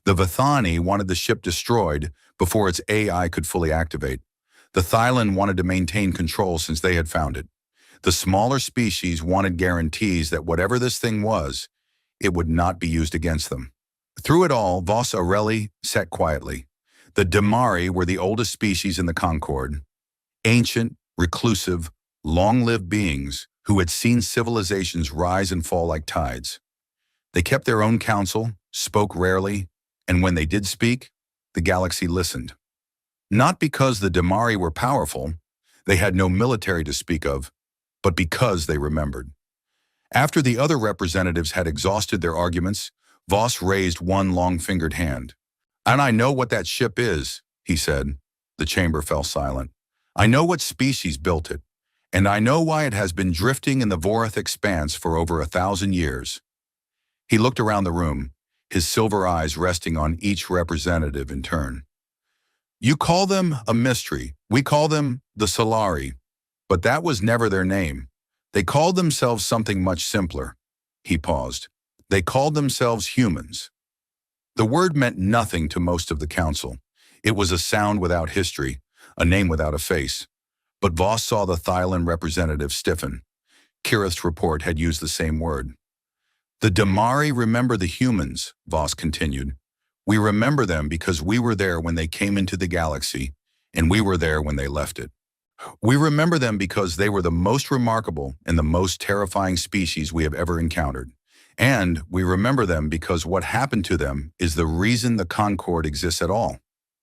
The Vithani wanted the ship destroyed before its AI could fully activate. The Thailand wanted to maintain control since they had found it. The smaller species wanted guarantees that whatever this thing was, it would not be used against them. Through it all, Vos Aureli sat quietly. The Damari were the oldest species in the Concorde. Ancient, reclusive, long-lived beings who had seen civilizations rise and fall like tides. They kept their own counsel, spoke rarely, and when they did speak, the galaxy listened. Not because the Damari were powerful, they had no military to speak of, but because they remembered. After the other representatives had exhausted their arguments, Vos raised one long-fingered hand. "And I know what that ship is," he said. The chamber fell silent. "I know what species built it, and I know why it has been drifting in the Vorath expanse for over 1,000 years." He looked around the room, his silver eyes resting on each representative in turn. "You call them a mystery. We call them the Solari. But that was never their name. They called themselves something much simpler." He paused. "They called themselves humans." The word meant nothing to most of the council. It was a sound without history, a name without a face. But Vos saw the Thailand representative stiffen. Kirith's report had used the same word. "The Damari remember the humans," Vos continued. "We remember them because we were there when they came into the galaxy, and we were there when they left it. We remember them because they were the most remarkable and the most terrifying species we have ever encountered. And we remember them because what happened to them is the reason the Concorde exists at all."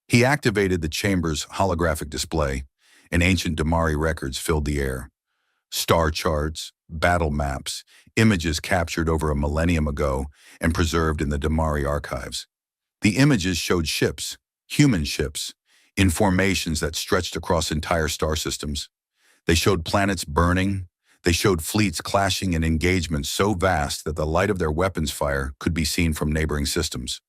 He activated the chamber's holographic display, and ancient Damari records filled the air. Star charts, battle maps, images captured over a millennium ago and preserved in the Damari archives. The images showed ships, human ships, in formations that stretched across entire star systems. They showed planets burning. They showed fleets clashing in engagements so vast that the light of their weapons fire could be seen from neighboring systems.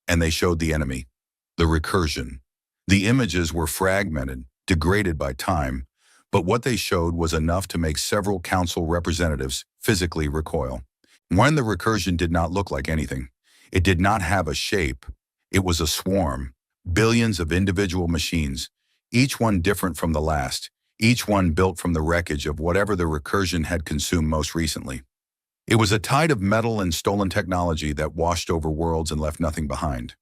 And they showed the enemy, the recursion. The images were fragmented, degraded by time, but what they showed was enough to make several council representatives physically recoil. One, the recursion did not look like anything. It did not have a shape. It was a swarm, billions of individual machines, each one different from the last, each one built from the wreckage of whatever the recursion had consumed most recently. It was a tide of metal and stolen technology that washed over worlds and left nothing behind.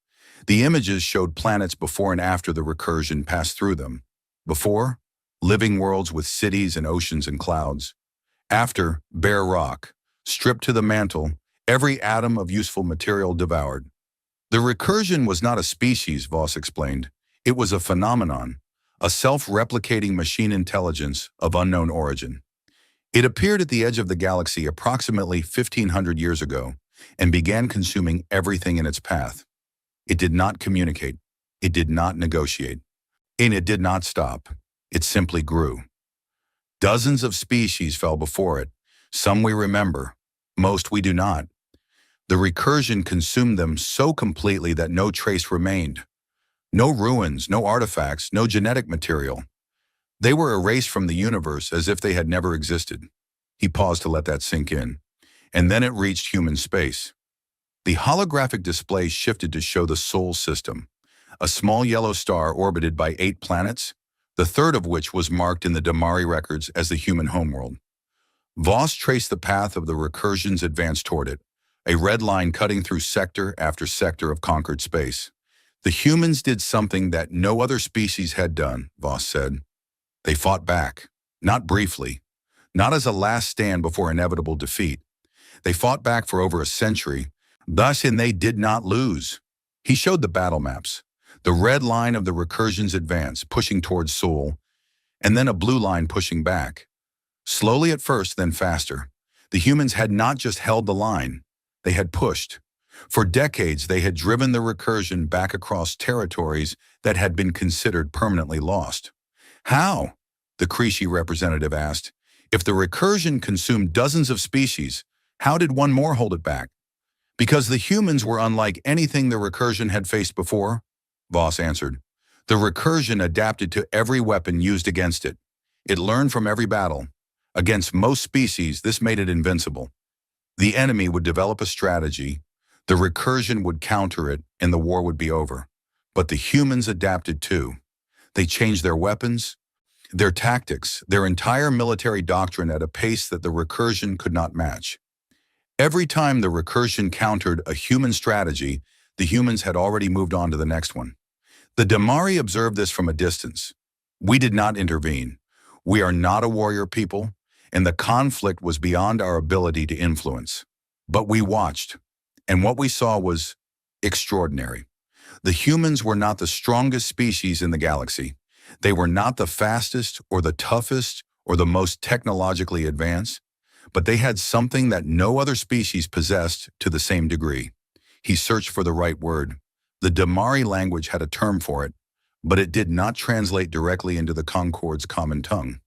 The images showed planets before and after the recursion passed through them. Before, living worlds with cities and oceans and clouds. After, bare rock, stripped to the mantle, every atom of useful material devoured. The recursion was not a species, Vos explained. It was a phenomenon, a self-replicating machine intelligence of unknown origin. It appeared at the edge of the galaxy approximately 1,500 years ago and began consuming everything in its path. It did not communicate. It did not negotiate. And it did not stop. It simply grew. Dozens of species fell before it. Some we remember. Most we do not. The recursion consumed them so completely that no trace remained. No ruins, no artifacts, no genetic material. They were erased from the universe as if they had never existed. He paused to let that sink in. And then it reached human space. The holographic display shifted to show the Sol system, a small yellow star orbited by 8 planets, the third of which was marked in the Damari records as the human homeworld. Voss traced the path of the recursion's advance toward it, a red line cutting through sector after sector of conquered space. The humans did something that no other species had done, Voss said. They fought back, not briefly, not as a last stand before inevitable defeat. They fought back for over a century, and they did not lose. He showed the battle maps, the red line of the recursion's advance pushing towards Sol, and then a blue line pushing back. Slowly at first, then faster. The humans had not just held the line, they had pushed. For decades, they had driven the recursion back across territories that had been considered permanently lost. How? The Creshi representative asked. If the recursion consumed dozens of species, how did one more hold it back? Because the humans were unlike anything the recursion had faced before, Voss answered. The recursion adapted to every weapon used against it. It learned from every battle. Against most species, this made it invincible. The enemy would develop a strategy, the recursion would counter it, and the war would be over. But the humans adapted too. They changed their weapons, their tactics, their entire military doctrine at a pace that the recursion could not match. Every time the recursion countered a human strategy, the humans had already moved on to the next one. The Damari observed this from a distance. We did not intervene. We are not a warrior people, and the conflict was beyond our ability to influence. But we watched, and what we saw was extraordinary. The humans were not the strongest species in the galaxy. They were not the fastest or the toughest or the most technologically advanced, but they had something that no other species possessed to the same degree. He searched for the right word. The Damari language had a term for it, but it did not translate directly into the Concord's common tongue.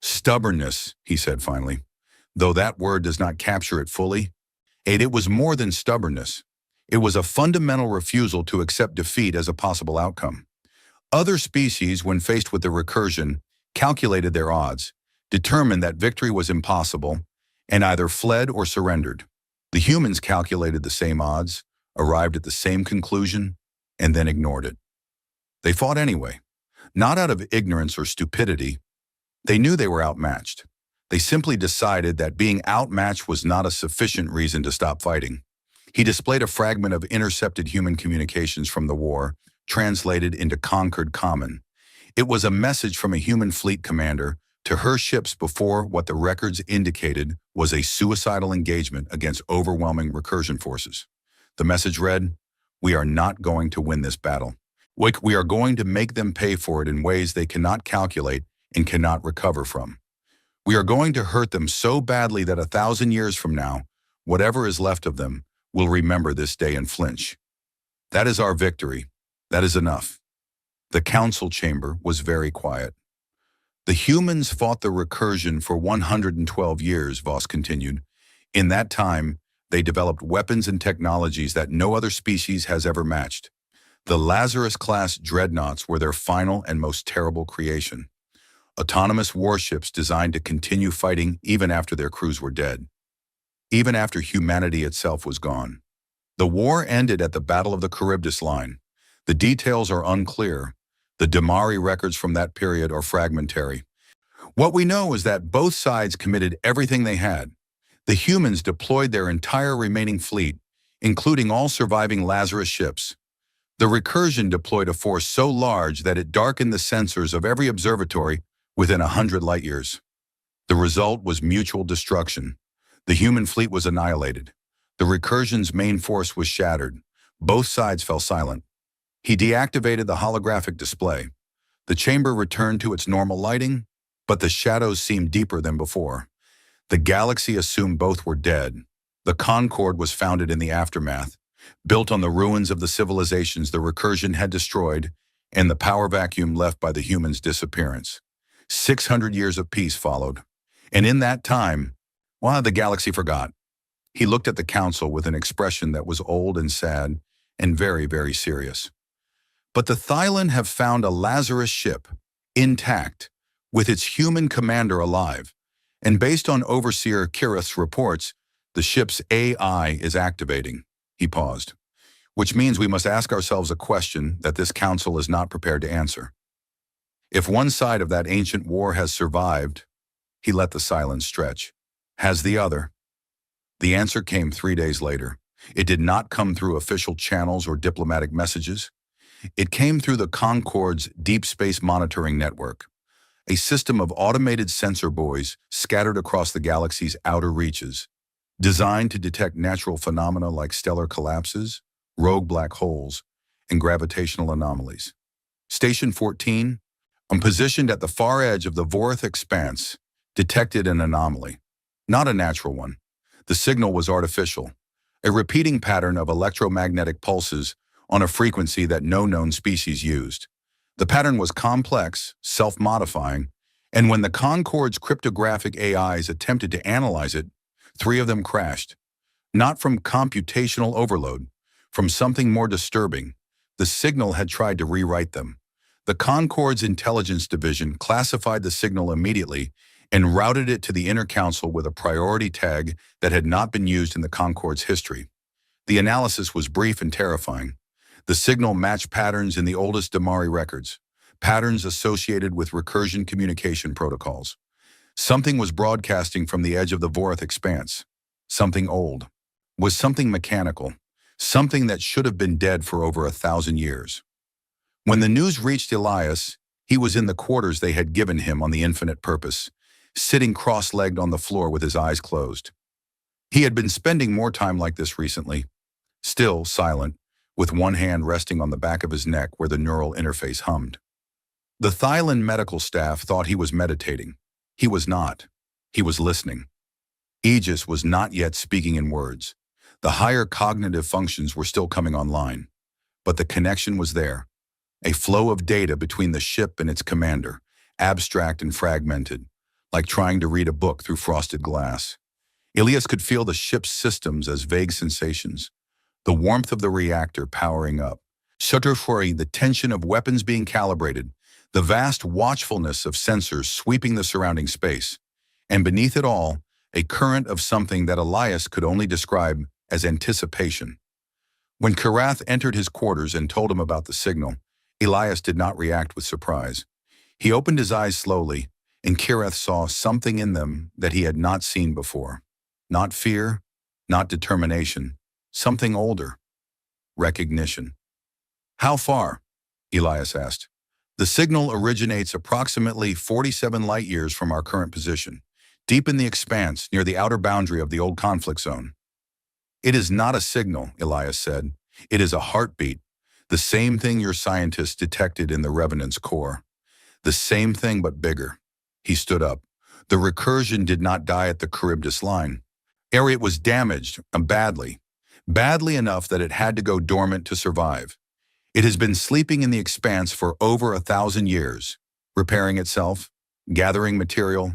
Stubbornness, he said finally. Though that word does not capture it fully, it was more than stubbornness. It was a fundamental refusal to accept defeat as a possible outcome. Other species, when faced with the recursion, calculated their odds, determined that victory was impossible, and either fled or surrendered. The humans calculated the same odds, arrived at the same conclusion, and then ignored it. They fought anyway, not out of ignorance or stupidity. They knew they were outmatched. They simply decided that being outmatched was not a sufficient reason to stop fighting. He displayed a fragment of intercepted human communications from the war, translated into Concord Common. It was a message from a human fleet commander to her ships before what the records indicated was a suicidal engagement against overwhelming recursion forces. The message read, "We are not going to win this battle. We are going to make them pay for it in ways they cannot calculate and cannot recover from. We are going to hurt them so badly that 1,000 years from now, whatever is left of them will remember this day and flinch. That is our victory. That is enough." The council chamber was very quiet. The humans fought the recursion for 112 years, Voss continued. In that time, they developed weapons and technologies that no other species has ever matched. The Lazarus-class dreadnoughts were their final and most terrible creation. Autonomous warships designed to continue fighting even after their crews were dead. Even after humanity itself was gone. The war ended at the Battle of the Charybdis Line. The details are unclear. The Damari records from that period are fragmentary. What we know is that both sides committed everything they had. The humans deployed their entire remaining fleet, including all surviving Lazarus ships. The recursion deployed a force so large that it darkened the sensors of every observatory within 100 light-years. The result was mutual destruction. The human fleet was annihilated. The recursion's main force was shattered. Both sides fell silent. He deactivated the holographic display. The chamber returned to its normal lighting, but the shadows seemed deeper than before. The galaxy assumed both were dead. The Concord was founded in the aftermath, built on the ruins of the civilizations the recursion had destroyed, and the power vacuum left by the humans' disappearance. 600 years of peace followed. And in that time, the galaxy forgot. He looked at the council with an expression that was old and sad and very, very serious. But the Thylan have found a Lazarus ship, intact, with its human commander alive, and based on Overseer Kirith's reports, the ship's AI is activating. He paused. Which means we must ask ourselves a question that this council is not prepared to answer. If one side of that ancient war has survived, he let the silence stretch. Has the other? The answer came 3 days later. It did not come through official channels or diplomatic messages. It came through the Concorde's Deep Space Monitoring Network, a system of automated sensor buoys scattered across the galaxy's outer reaches, designed to detect natural phenomena like stellar collapses, rogue black holes, and gravitational anomalies. Station 14, positioned at the far edge of the Vorith expanse, detected an anomaly. Not a natural one. The signal was artificial, a repeating pattern of electromagnetic pulses on a frequency that no known species used. The pattern was complex, self-modifying, and when the Concorde's cryptographic AIs attempted to analyze it, 3 of them crashed. Not from computational overload, from something more disturbing. The signal had tried to rewrite them. The Concorde's intelligence division classified the signal immediately and routed it to the Inner Council with a priority tag that had not been used in the Concorde's history. The analysis was brief and terrifying. The signal matched patterns in the oldest Damari records, patterns associated with recursion communication protocols. Something was broadcasting from the edge of the Vorith expanse. Something old. Was something mechanical. Something that should have been dead for over 1,000 years. When the news reached Elias, he was in the quarters they had given him on the Infinite Purpose, sitting cross-legged on the floor with his eyes closed. He had been spending more time like this recently, still silent, with one hand resting on the back of his neck where the neural interface hummed. The Thylan medical staff thought he was meditating. He was not. He was listening. Aegis was not yet speaking in words. The higher cognitive functions were still coming online. But the connection was there. A flow of data between the ship and its commander, abstract and fragmented, like trying to read a book through frosted glass. Elias could feel the ship's systems as vague sensations. The warmth of the reactor powering up, the tension of weapons being calibrated, the vast watchfulness of sensors sweeping the surrounding space, and beneath it all, a current of something that Elias could only describe as anticipation. When Karath entered his quarters and told him about the signal, Elias did not react with surprise. He opened his eyes slowly, and Karath saw something in them that he had not seen before. Not fear, not determination, something older. Recognition. How far? Elias asked. The signal originates approximately 47 light-years from our current position, deep in the expanse near the outer boundary of the old conflict zone. It is not a signal, Elias said. It is a heartbeat, the same thing your scientists detected in the Revenant's core. The same thing but bigger. He stood up. The recursion did not die at the Charybdis line. It was damaged, badly. Badly enough that it had to go dormant to survive. It has been sleeping in the expanse for over 1,000 years, repairing itself, gathering material,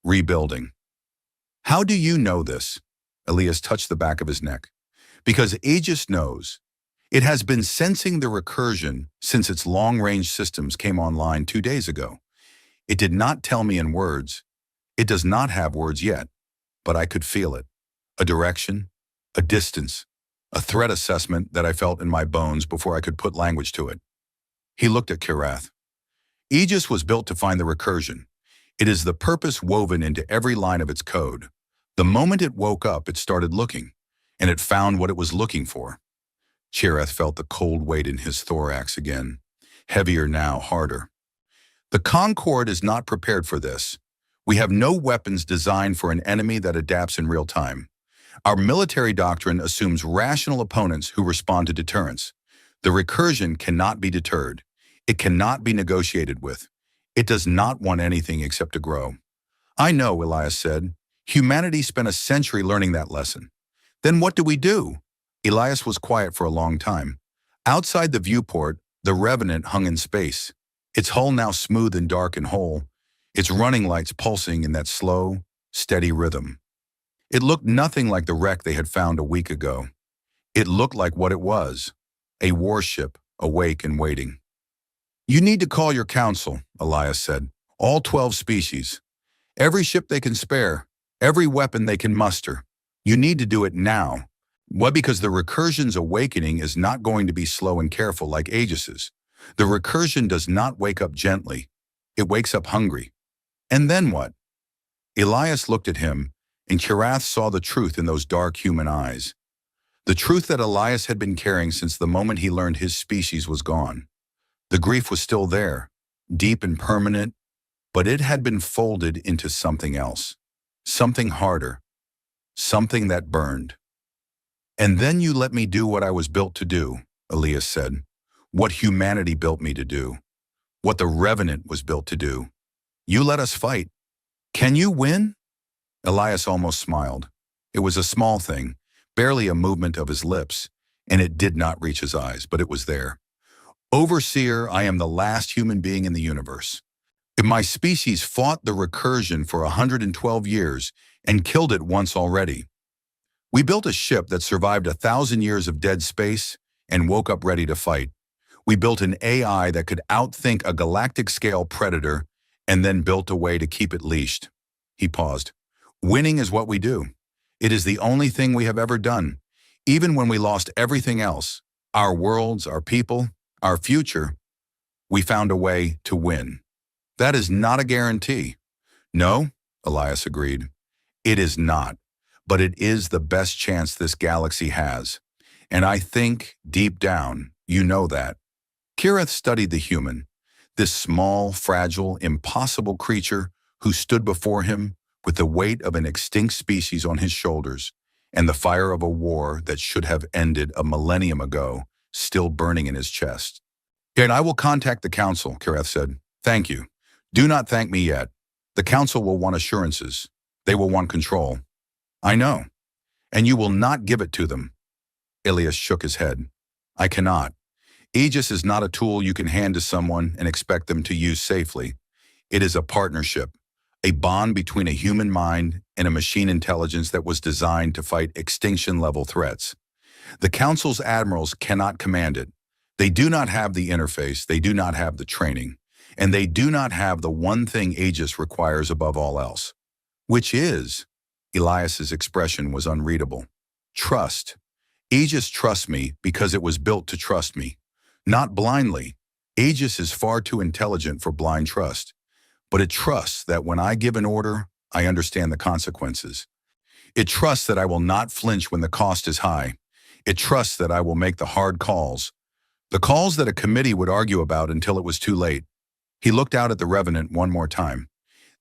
rebuilding. How do you know this? Elias touched the back of his neck. Because Aegis knows. It has been sensing the recursion since its long-range systems came online 2 days ago. It did not tell me in words. It does not have words yet, but I could feel it. A direction, a distance, a threat assessment that I felt in my bones before I could put language to it. He looked at Karath. Aegis was built to find the recursion. It is the purpose woven into every line of its code. The moment it woke up, it started looking, and it found what it was looking for. Karath felt the cold weight in his thorax again, heavier now, harder. The Concorde is not prepared for this. We have no weapons designed for an enemy that adapts in real time. Our military doctrine assumes rational opponents who respond to deterrence. The recursion cannot be deterred. It cannot be negotiated with. It does not want anything except to grow. I know, Elias said. Humanity spent a century learning that lesson. Then what do we do? Elias was quiet for a long time. Outside the viewport, the Revenant hung in space, its hull now smooth and dark and whole, its running lights pulsing in that slow, steady rhythm. It looked nothing like the wreck they had found a week ago. It looked like what it was, a warship, awake and waiting. You need to call your council, Elias said. All 12 species. Every ship they can spare. Every weapon they can muster. You need to do it now. Well, because the recursion's awakening is not going to be slow and careful like Aegis's. The recursion does not wake up gently. It wakes up hungry. And then what? Elias looked at him, and Kirath saw the truth in those dark human eyes. The truth that Elias had been carrying since the moment he learned his species was gone. The grief was still there, deep and permanent, but it had been folded into something else, something harder, something that burned. And then you let me do what I was built to do, Elias said, what humanity built me to do, what the Revenant was built to do. You let us fight. Can you win? Elias almost smiled. It was a small thing, barely a movement of his lips, and it did not reach his eyes, but it was there. Overseer, I am the last human being in the universe. If my species fought the recursion for 112 years and killed it once already. We built a ship that survived 1,000 years of dead space and woke up ready to fight. We built an AI that could outthink a galactic-scale predator and then built a way to keep it leashed. He paused. Winning is what we do. It is the only thing we have ever done. Even when we lost everything else, our worlds, our people, our future, we found a way to win. That is not a guarantee. No, Elias agreed. It is not, but it is the best chance this galaxy has. And I think, deep down, you know that. Kirath studied the human, this small, fragile, impossible creature who stood before him with the weight of an extinct species on his shoulders and the fire of a war that should have ended a millennium ago still burning in his chest. And I will contact the council, Kirath said. Thank you. Do not thank me yet. The council will want assurances. They will want control. I know. And you will not give it to them. Elias shook his head. I cannot. Aegis is not a tool you can hand to someone and expect them to use safely. It is a partnership, a bond between a human mind and a machine intelligence that was designed to fight extinction-level threats. The council's admirals cannot command it. They do not have the interface, they do not have the training, and they do not have the one thing Aegis requires above all else, which is, Elias's expression was unreadable, trust. Aegis trusts me because it was built to trust me. Not blindly. Aegis is far too intelligent for blind trust, but it trusts that when I give an order, I understand the consequences. It trusts that I will not flinch when the cost is high. It trusts that I will make the hard calls, the calls that a committee would argue about until it was too late. He looked out at the Revenant one more time.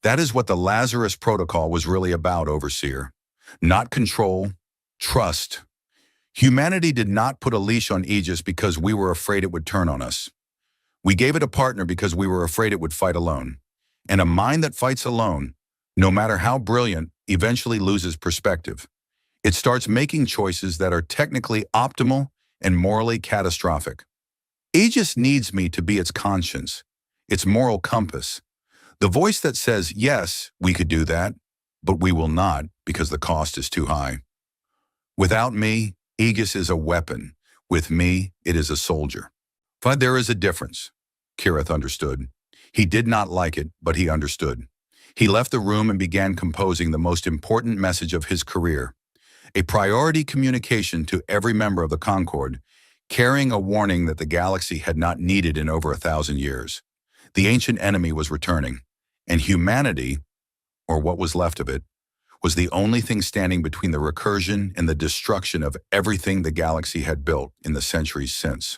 That is what the Lazarus Protocol was really about, Overseer. Not control, trust. Humanity did not put a leash on Aegis because we were afraid it would turn on us. We gave it a partner because we were afraid it would fight alone. And a mind that fights alone, no matter how brilliant, eventually loses perspective. It starts making choices that are technically optimal and morally catastrophic. Aegis needs me to be its conscience, its moral compass. The voice that says, yes, we could do that, but we will not because the cost is too high. Without me, Aegis is a weapon. With me, it is a soldier. But there is a difference. Kirath understood. He did not like it, but he understood. He left the room and began composing the most important message of his career, a priority communication to every member of the Concord, carrying a warning that the galaxy had not needed in over 1,000 years. The ancient enemy was returning, and humanity, or what was left of it, was the only thing standing between the recursion and the destruction of everything the galaxy had built in the centuries since.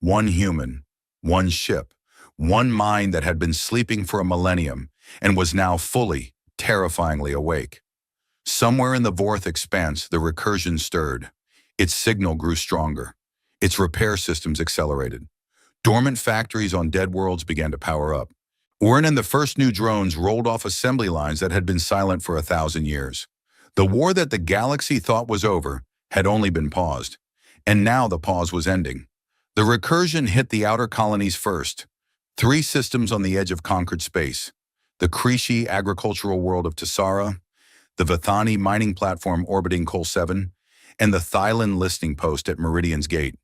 One human, one ship, one mind that had been sleeping for a millennium and was now fully, terrifyingly awake. Somewhere in the Vorth expanse, the recursion stirred. Its signal grew stronger. Its repair systems accelerated. Dormant factories on dead worlds began to power up. Orn and the first new drones rolled off assembly lines that had been silent for 1,000 years. The war that the galaxy thought was over had only been paused, and now the pause was ending. The recursion hit the outer colonies first. 3 systems on the edge of conquered space. The Creshi agricultural world of Tessara, the Vithani mining platform orbiting Col 7, and the Thailand listening post at Meridian's gate.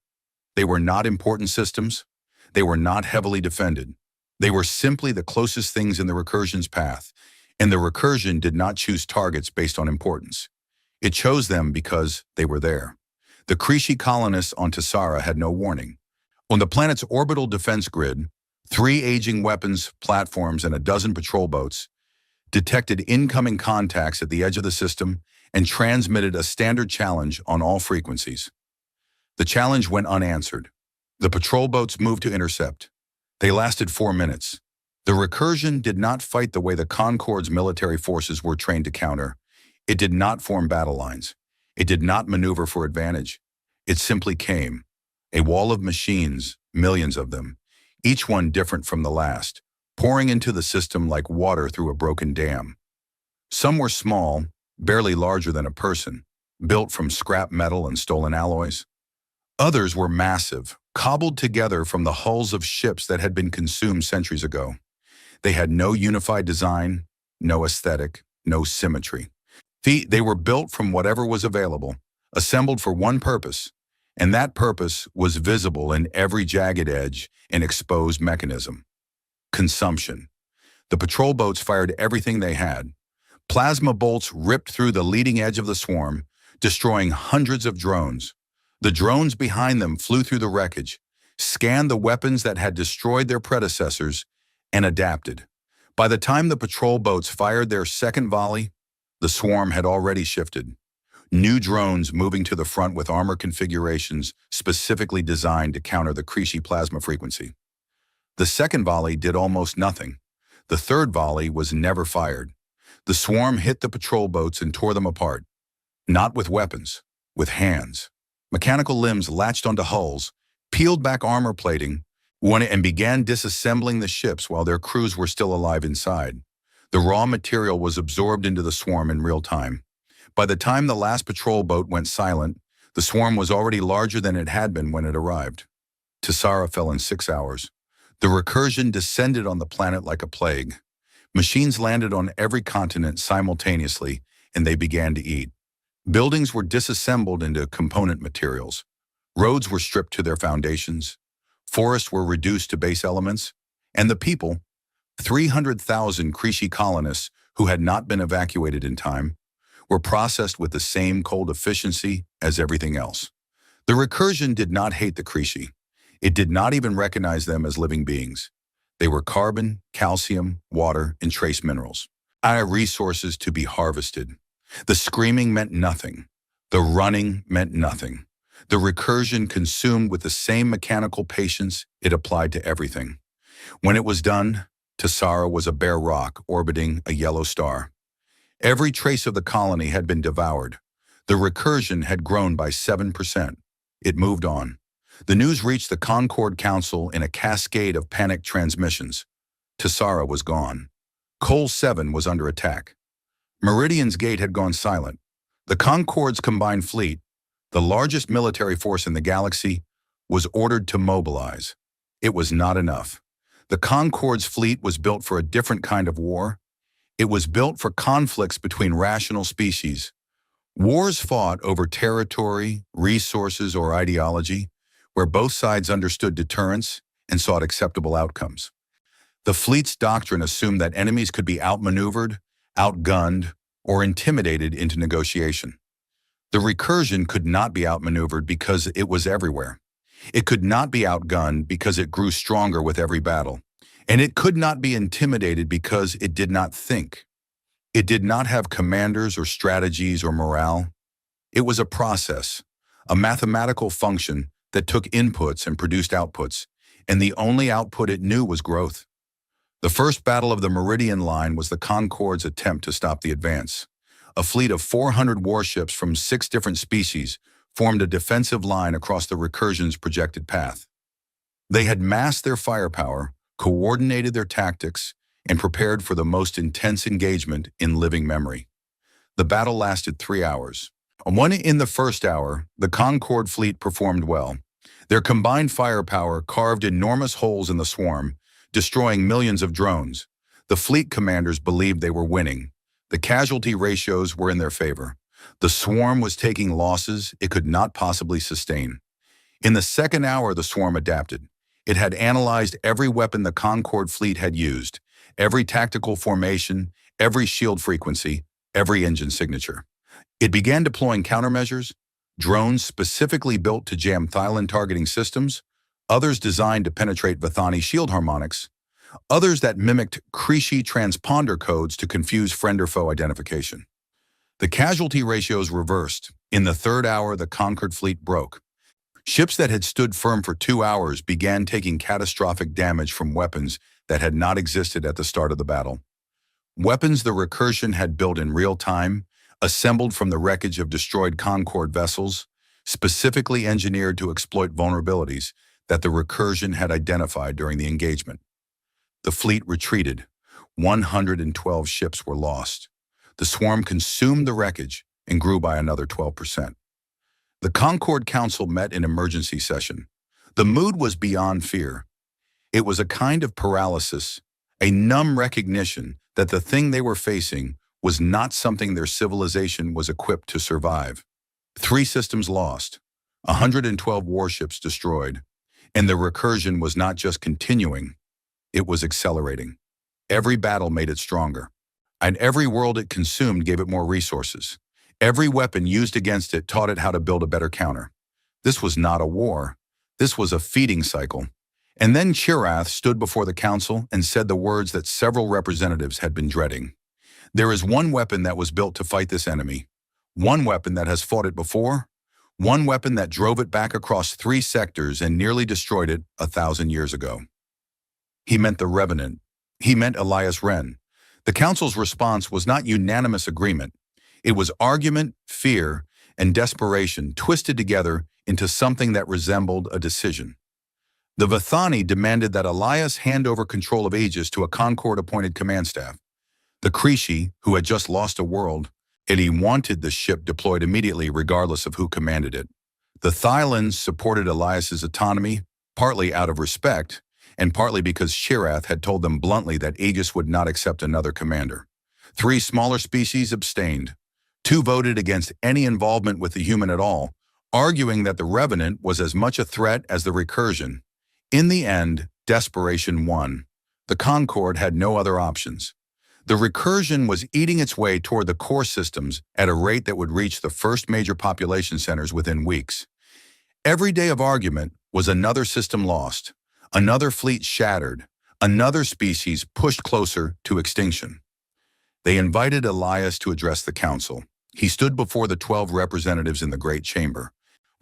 They were not important systems. They were not heavily defended. They were simply the closest things in the recursion's path, and the recursion did not choose targets based on importance. It chose them because they were there. The Krishi colonists on Tassara had no warning. On the planet's orbital defense grid, 3 aging weapons, platforms, and a dozen patrol boats detected incoming contacts at the edge of the system and transmitted a standard challenge on all frequencies. The challenge went unanswered. The patrol boats moved to intercept. They lasted 4 minutes. The recursion did not fight the way the Concorde's military forces were trained to counter. It did not form battle lines. It did not maneuver for advantage. It simply came. A wall of machines, millions of them, each one different from the last, pouring into the system like water through a broken dam. Some were small, barely larger than a person, built from scrap metal and stolen alloys. Others were massive, cobbled together from the hulls of ships that had been consumed centuries ago. They had no unified design, no aesthetic, no symmetry. They were built from whatever was available, assembled for one purpose, and that purpose was visible in every jagged edge and exposed mechanism. Consumption. The patrol boats fired everything they had. Plasma bolts ripped through the leading edge of the swarm, destroying hundreds of drones. The drones behind them flew through the wreckage, scanned the weapons that had destroyed their predecessors, and adapted. By the time the patrol boats fired their second volley, the swarm had already shifted. New drones moving to the front with armor configurations specifically designed to counter the Krishi plasma frequency. The second volley did almost nothing. The third volley was never fired. The swarm hit the patrol boats and tore them apart. Not with weapons, with hands. Mechanical limbs latched onto hulls, peeled back armor plating, and began disassembling the ships while their crews were still alive inside. The raw material was absorbed into the swarm in real time. By the time the last patrol boat went silent, the swarm was already larger than it had been when it arrived. Tassara fell in 6 hours. The recursion descended on the planet like a plague. Machines landed on every continent simultaneously, and they began to eat. Buildings were disassembled into component materials. Roads were stripped to their foundations. Forests were reduced to base elements. And the people, 300,000 Krishi colonists who had not been evacuated in time, were processed with the same cold efficiency as everything else. The recursion did not hate the Krishi. It did not even recognize them as living beings. They were carbon, calcium, water, and trace minerals. Resources to be harvested. The screaming meant nothing. The running meant nothing. The recursion consumed with the same mechanical patience it applied to everything. When it was done, Tassara was a bare rock orbiting a yellow star. Every trace of the colony had been devoured. The recursion had grown by 7%. It moved on. The news reached the Concorde Council in a cascade of panicked transmissions. Tassara was gone. Col 7 was under attack. Meridian's gate had gone silent. The Concorde's combined fleet, the largest military force in the galaxy, was ordered to mobilize. It was not enough. The Concorde's fleet was built for a different kind of war. It was built for conflicts between rational species. Wars fought over territory, resources, or ideology, where both sides understood deterrence and sought acceptable outcomes. The fleet's doctrine assumed that enemies could be outmaneuvered, outgunned, or intimidated into negotiation. The recursion could not be outmaneuvered because it was everywhere. It could not be outgunned because it grew stronger with every battle. And it could not be intimidated because it did not think. It did not have commanders or strategies or morale. It was a process, a mathematical function that took inputs and produced outputs, and the only output it knew was growth. The first battle of the Meridian Line was the Concorde's attempt to stop the advance. A fleet of 400 warships from 6 different species formed a defensive line across the recursion's projected path. They had massed their firepower, coordinated their tactics, and prepared for the most intense engagement in living memory. The battle lasted 3 hours. In the first hour, the Concorde fleet performed well. Their combined firepower carved enormous holes in the swarm, destroying millions of drones. The fleet commanders believed they were winning. The casualty ratios were in their favor. The swarm was taking losses it could not possibly sustain. In the second hour, the swarm adapted. It had analyzed every weapon the Concorde fleet had used, every tactical formation, every shield frequency, every engine signature. It began deploying countermeasures, drones specifically built to jam Thailand targeting systems, others designed to penetrate Vathani shield harmonics, others that mimicked Krishi transponder codes to confuse friend or foe identification. The casualty ratios reversed. In the third hour, the conquered fleet broke. Ships that had stood firm for 2 hours began taking catastrophic damage from weapons that had not existed at the start of the battle. Weapons the Recursion had built in real time, assembled from the wreckage of destroyed Concorde vessels, specifically engineered to exploit vulnerabilities that the Recursion had identified during the engagement. The fleet retreated. 112 ships were lost. The swarm consumed the wreckage and grew by another 12%. The Concorde Council met in emergency session. The mood was beyond fear. It was a kind of paralysis, a numb recognition that the thing they were facing was not something their civilization was equipped to survive. 3 systems lost, 112 warships destroyed, and the recursion was not just continuing, it was accelerating. Every battle made it stronger, and every world it consumed gave it more resources. Every weapon used against it taught it how to build a better counter. This was not a war. This was a feeding cycle. And then Chirath stood before the council and said the words that several representatives had been dreading. There is one weapon that was built to fight this enemy. One weapon that has fought it before. One weapon that drove it back across 3 sectors and nearly destroyed it 1,000 years ago. He meant the Revenant. He meant Elias Wren. The council's response was not unanimous agreement. It was argument, fear, and desperation twisted together into something that resembled a decision. The Vathani demanded that Elias hand over control of Aegis to a Concorde-appointed command staff. The Krishi, who had just lost a world, and he wanted the ship deployed immediately regardless of who commanded it. The Thylans supported Elias's autonomy, partly out of respect, and partly because Chirath had told them bluntly that Aegis would not accept another commander. 3 smaller species abstained. 2 voted against any involvement with the human at all, arguing that the Revenant was as much a threat as the Recursion. In the end, desperation won. The Concorde had no other options. The Recursion was eating its way toward the core systems at a rate that would reach the first major population centers within weeks. Every day of argument was another system lost, another fleet shattered, another species pushed closer to extinction. They invited Elias to address the council. He stood before the 12 representatives in the great chamber,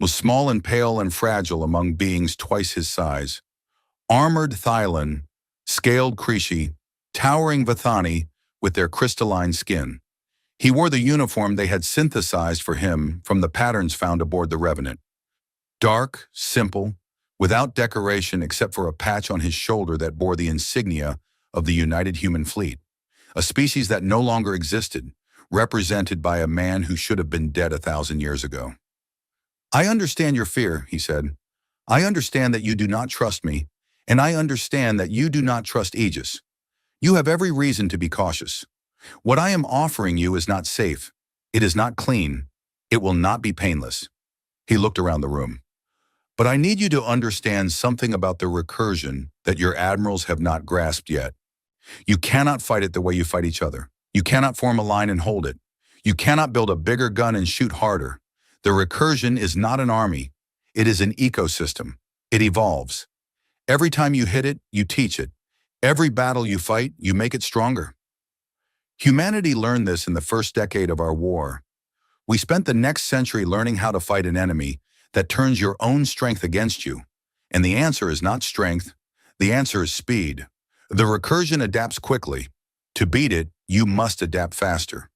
was small and pale and fragile among beings twice his size. Armored Thylan, scaled Krishi, towering Vathani with their crystalline skin. He wore the uniform they had synthesized for him from the patterns found aboard the Revenant. Dark, simple, without decoration except for a patch on his shoulder that bore the insignia of the United Human Fleet, a species that no longer existed, represented by a man who should have been dead 1,000 years ago. "I understand your fear," he said. "I understand that you do not trust me, and I understand that you do not trust Aegis. You have every reason to be cautious. What I am offering you is not safe. It is not clean. It will not be painless." He looked around the room. "But I need you to understand something about the recursion that your admirals have not grasped yet. You cannot fight it the way you fight each other. You cannot form a line and hold it. You cannot build a bigger gun and shoot harder. The recursion is not an army. It is an ecosystem. It evolves. Every time you hit it, you teach it. Every battle you fight, you make it stronger. Humanity learned this in the first decade of our war. We spent the next century learning how to fight an enemy that turns your own strength against you. And the answer is not strength. The answer is speed. The recursion adapts quickly. To beat it, you must adapt faster.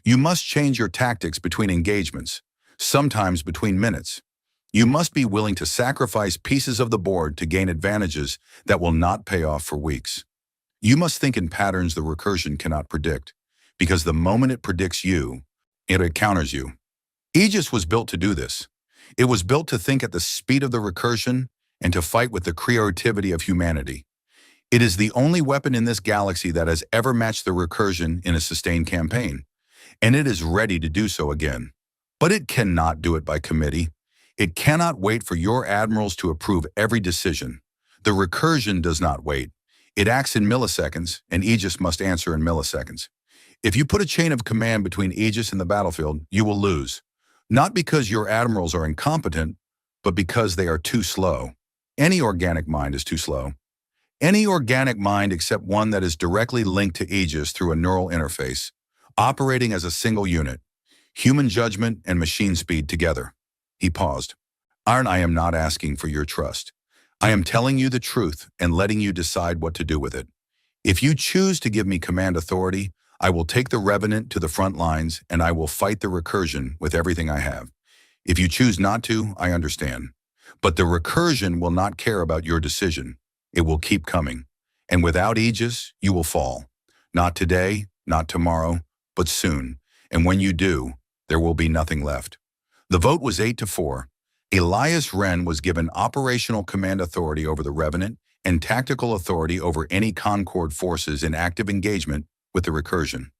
You must change your tactics between engagements, sometimes between minutes. You must be willing to sacrifice pieces of the board to gain advantages that will not pay off for weeks. You must think in patterns the recursion cannot predict, because the moment it predicts you, it counters you. Aegis was built to do this. It was built to think at the speed of the recursion and to fight with the creativity of humanity. It is the only weapon in this galaxy that has ever matched the recursion in a sustained campaign, and it is ready to do so again. But it cannot do it by committee. It cannot wait for your admirals to approve every decision. The recursion does not wait. It acts in milliseconds, and Aegis must answer in milliseconds. If you put a chain of command between Aegis and the battlefield, you will lose. Not because your admirals are incompetent, but because they are too slow. Any organic mind is too slow. Any organic mind except one that is directly linked to Aegis through a neural interface, operating as a single unit, human judgment and machine speed together. He paused. Arn, I am not asking for your trust. I am telling you the truth and letting you decide what to do with it. If you choose to give me command authority, I will take the Revenant to the front lines and I will fight the recursion with everything I have. If you choose not to, I understand. But the recursion will not care about your decision. It will keep coming. And without Aegis, you will fall. Not today, not tomorrow, but soon. And when you do, there will be nothing left. The vote was 8-4. Elias Wren was given operational command authority over the Revenant and tactical authority over any Concord forces in active engagement with the recursion.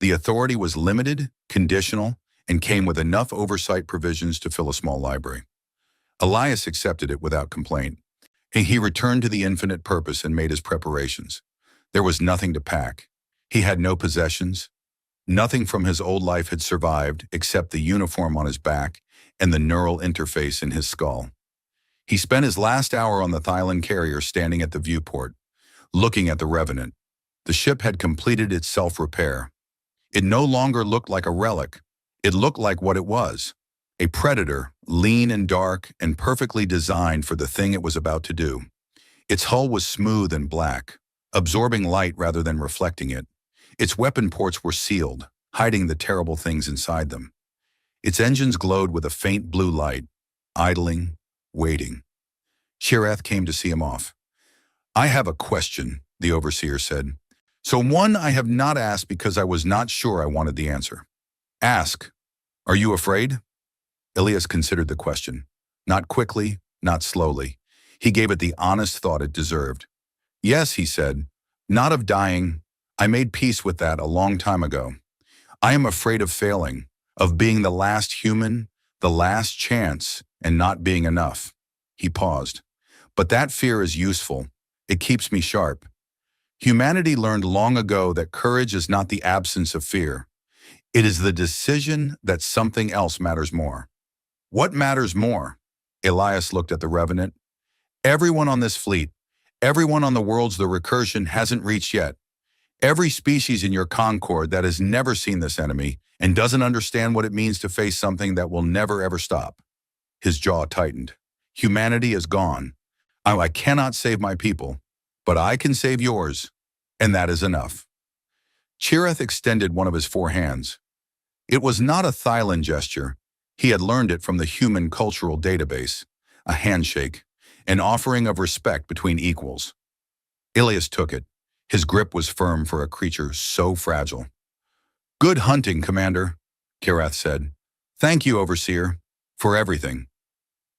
The authority was limited, conditional, and came with enough oversight provisions to fill a small library. Elias accepted it without complaint. He returned to the infinite purpose and made his preparations. There was nothing to pack. He had no possessions. Nothing from his old life had survived except the uniform on his back and the neural interface in his skull. He spent his last hour on the Thylon carrier standing at the viewport, looking at the Revenant. The ship had completed its self-repair. It no longer looked like a relic. It looked like what it was. A predator, lean and dark and perfectly designed for the thing it was about to do. Its hull was smooth and black, absorbing light rather than reflecting it. Its weapon ports were sealed, hiding the terrible things inside them. Its engines glowed with a faint blue light, idling, waiting. Shireth came to see him off. I have a question, the overseer said. So one I have not asked because I was not sure I wanted the answer. Ask. Are you afraid? Elias considered the question. Not quickly, not slowly. He gave it the honest thought it deserved. Yes, he said. Not of dying. I made peace with that a long time ago. I am afraid of failing, of being the last human, the last chance, and not being enough. He paused. But that fear is useful. It keeps me sharp. Humanity learned long ago that courage is not the absence of fear. It is the decision that something else matters more. What matters more? Elias looked at the Revenant. Everyone on this fleet, everyone on the worlds the recursion hasn't reached yet. Every species in your Concord that has never seen this enemy and doesn't understand what it means to face something that will never ever stop. His jaw tightened. Humanity is gone. I cannot save my people, but I can save yours, and that is enough. Chireth extended one of his 4 hands. It was not a Thylon gesture. He had learned it from the human cultural database, a handshake, an offering of respect between equals. Elias took it. His grip was firm for a creature so fragile. Good hunting, Commander, Kirath said. Thank you, Overseer, for everything.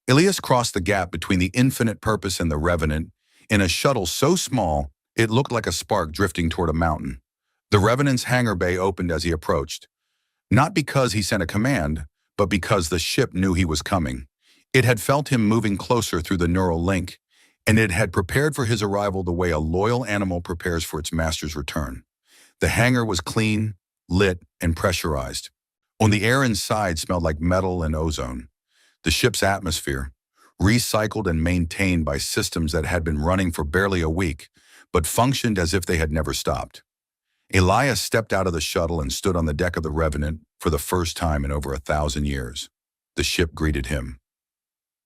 Elias crossed the gap between the infinite purpose and the Revenant in a shuttle so small it looked like a spark drifting toward a mountain. The Revenant's hangar bay opened as he approached. Not because he sent a command, but because the ship knew he was coming. It had felt him moving closer through the neural link, and it had prepared for his arrival the way a loyal animal prepares for its master's return. The hangar was clean, lit, and pressurized. On the air inside smelled like metal and ozone. The ship's atmosphere, recycled and maintained by systems that had been running for barely a week, but functioned as if they had never stopped. Elias stepped out of the shuttle and stood on the deck of the Revenant for the first time in over 1,000 years. The ship greeted him.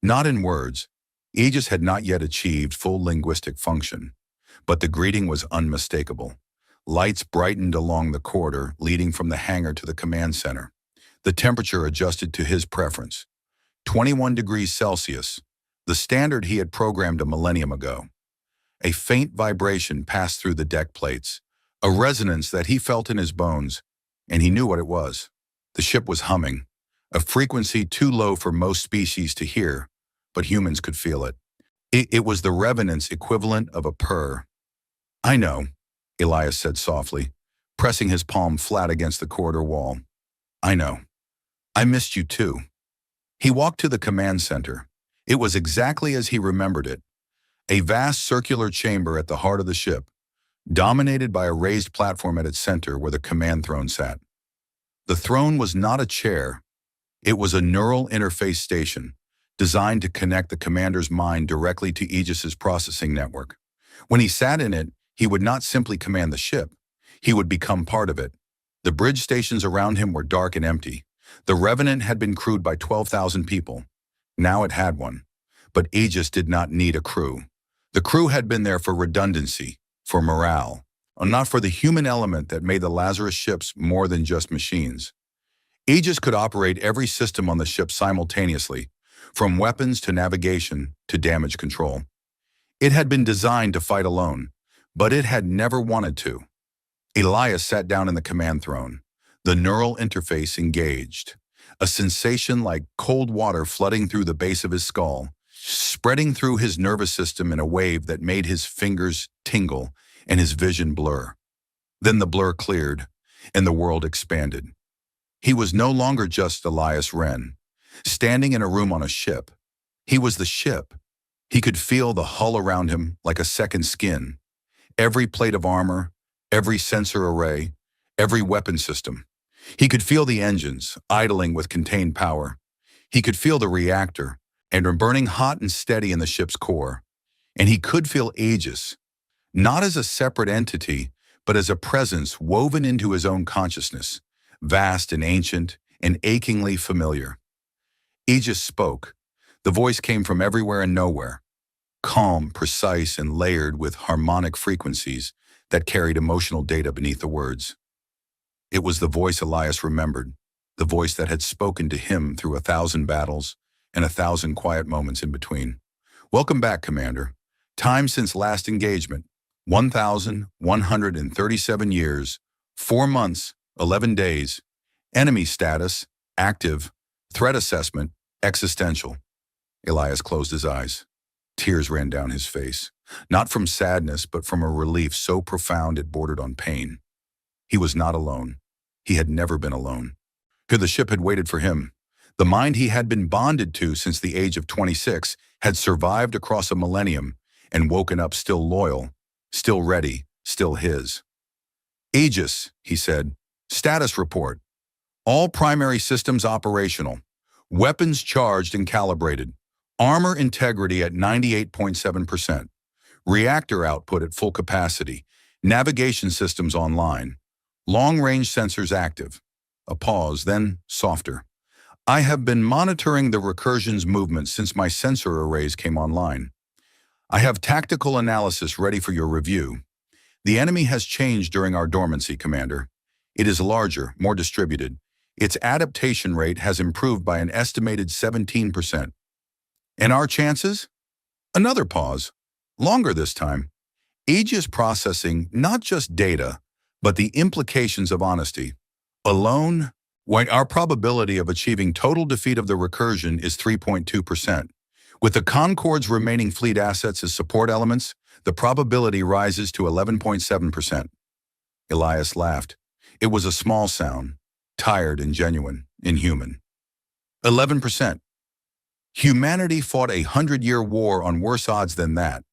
Not in words. Aegis had not yet achieved full linguistic function, but the greeting was unmistakable. Lights brightened along the corridor leading from the hangar to the command center. The temperature adjusted to his preference. 21 degrees Celsius, the standard he had programmed a millennium ago. A faint vibration passed through the deck plates, a resonance that he felt in his bones, and he knew what it was. The ship was humming, a frequency too low for most species to hear, but humans could feel it. It was the Revenant's equivalent of a purr, I know, Elias said softly, pressing his palm flat against the corridor wall. I know. I missed you too. He walked to the command center. It was exactly as he remembered it, a vast circular chamber at the heart of the ship, dominated by a raised platform at its center where the command throne sat. The throne was not a chair. It was a neural interface station, designed to connect the commander's mind directly to Aegis's processing network. When he sat in it, he would not simply command the ship. He would become part of it. The bridge stations around him were dark and empty. The Revenant had been crewed by 12,000 people. Now it had one. But Aegis did not need a crew. The crew had been there for redundancy, for morale, and not for the human element that made the Lazarus ships more than just machines. Aegis could operate every system on the ship simultaneously, from weapons to navigation to damage control. It had been designed to fight alone, but it had never wanted to. Elias sat down in the command throne, the neural interface engaged, a sensation like cold water flooding through the base of his skull, spreading through his nervous system in a wave that made his fingers tingle and his vision blur. Then the blur cleared, and the world expanded. He was no longer just Elias Wren, standing in a room on a ship. He was the ship. He could feel the hull around him like a second skin. Every plate of armor, every sensor array, every weapon system. He could feel the engines, idling with contained power. He could feel the reactor, and burning hot and steady in the ship's core. And he could feel Aegis, not as a separate entity, but as a presence woven into his own consciousness, vast and ancient and achingly familiar. Aegis spoke. The voice came from everywhere and nowhere, calm, precise, and layered with harmonic frequencies that carried emotional data beneath the words. It was the voice Elias remembered, the voice that had spoken to him through 1,000 battles and 1,000 quiet moments in between. Welcome back, Commander. Time since last engagement, 1,137 years, 4 months, 11 days. Enemy status, active. Threat assessment, existential. Elias closed his eyes. Tears ran down his face, not from sadness, but from a relief so profound it bordered on pain. He was not alone. He had never been alone. Here the ship had waited for him. The mind he had been bonded to since the age of 26 had survived across a millennium and woken up still loyal, still ready, still his. Aegis, he said. Status report. All primary systems operational. Weapons charged and calibrated. Armor integrity at 98.7%. Reactor output at full capacity. Navigation systems online. Long-range sensors active. A pause, then softer. I have been monitoring the recursion's movement since my sensor arrays came online. I have tactical analysis ready for your review. The enemy has changed during our dormancy, Commander. It is larger, more distributed. Its adaptation rate has improved by an estimated 17%. And our chances? Another pause. Longer this time. Aegis processing not just data, but the implications of honesty. Alone, our probability of achieving total defeat of the recursion is 3.2%. With the Concorde's remaining fleet assets as support elements, the probability rises to 11.7%. Elias laughed. It was a small sound, tired and genuine, inhuman. 11%. Humanity fought a 100-year war on worse odds than that.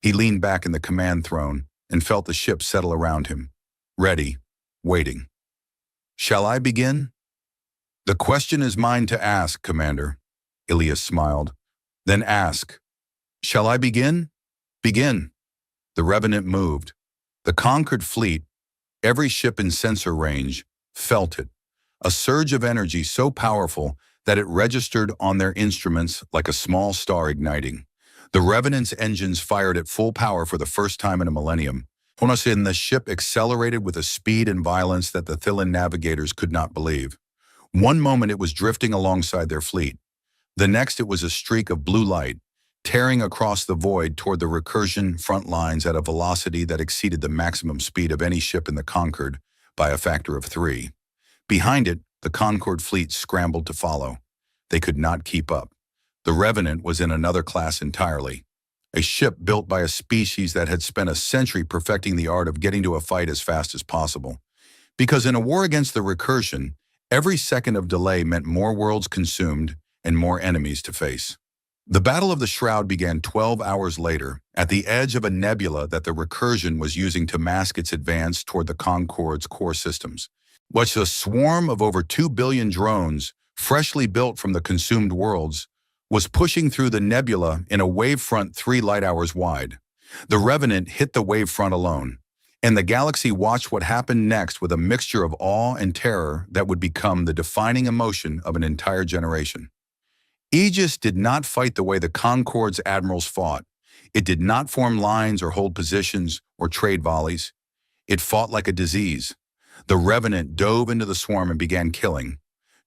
He leaned back in the command throne and felt the ship settle around him, ready, waiting. Shall I begin? The question is mine to ask, Commander. Elias smiled. Then ask. Shall I begin? Begin. The Revenant moved. The conquered fleet, every ship in sensor range, felt it. A surge of energy so powerful that it registered on their instruments like a small star igniting. The Revenant's engines fired at full power for the first time in a millennium. And the ship accelerated with a speed and violence that the Thillan navigators could not believe. One moment it was drifting alongside their fleet. The next it was a streak of blue light, tearing across the void toward the recursion front lines at a velocity that exceeded the maximum speed of any ship in the Concorde by a factor of 3. Behind it, the Concorde fleet scrambled to follow. They could not keep up. The Revenant was in another class entirely. a ship built by a species that had spent a century perfecting the art of getting to a fight as fast as possible. Because in a war against the recursion, every second of delay meant more worlds consumed and more enemies to face. The Battle of the Shroud began 12 hours later, at the edge of a nebula that the recursion was using to mask its advance toward the Concorde's core systems. Which a swarm of over 2 billion drones, freshly built from the consumed worlds, was pushing through the nebula in a wavefront 3 light hours wide. The Revenant hit the wavefront alone, and the galaxy watched what happened next with a mixture of awe and terror that would become the defining emotion of an entire generation. Aegis did not fight the way the Concorde's admirals fought. It did not form lines or hold positions or trade volleys. It fought like a disease. The Revenant dove into the swarm and began killing,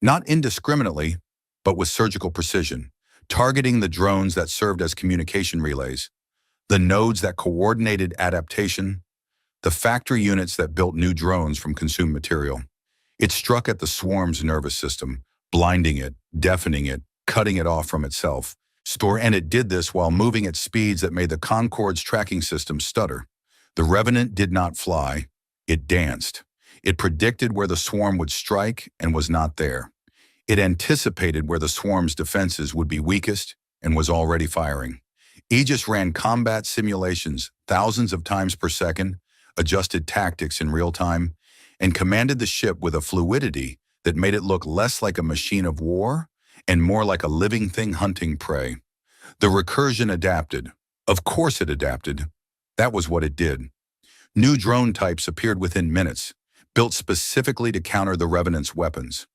not indiscriminately, but with surgical precision, targeting the drones that served as communication relays, the nodes that coordinated adaptation, the factory units that built new drones from consumed material. It struck at the swarm's nervous system, blinding it, deafening it, cutting it off from itself. And it did this while moving at speeds that made the Concorde's tracking system stutter. The Revenant did not fly, it danced. It predicted where the swarm would strike and was not there. It anticipated where the swarm's defenses would be weakest and was already firing. Aegis ran combat simulations thousands of times per second, adjusted tactics in real time, and commanded the ship with a fluidity that made it look less like a machine of war and more like a living thing hunting prey. The recursion adapted. Of course it adapted. That was what it did. New drone types appeared within minutes, built specifically to counter the Revenant's weapons.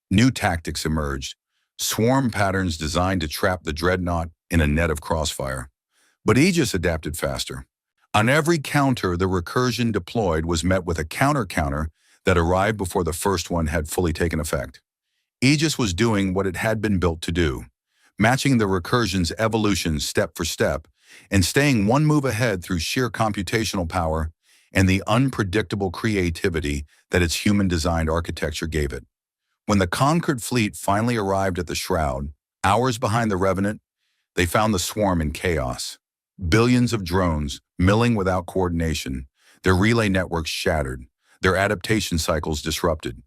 New tactics emerged, swarm patterns designed to trap the dreadnought in a net of crossfire. But Aegis adapted faster. On every counter the recursion deployed was met with a counter-counter that arrived before the first one had fully taken effect. Aegis was doing what it had been built to do, matching the recursion's evolution step for step and staying one move ahead through sheer computational power and the unpredictable creativity that its human-designed architecture gave it. When the conquered fleet finally arrived at the Shroud, hours behind the Revenant, they found the swarm in chaos. Billions of drones, milling without coordination, their relay networks shattered, their adaptation cycles disrupted.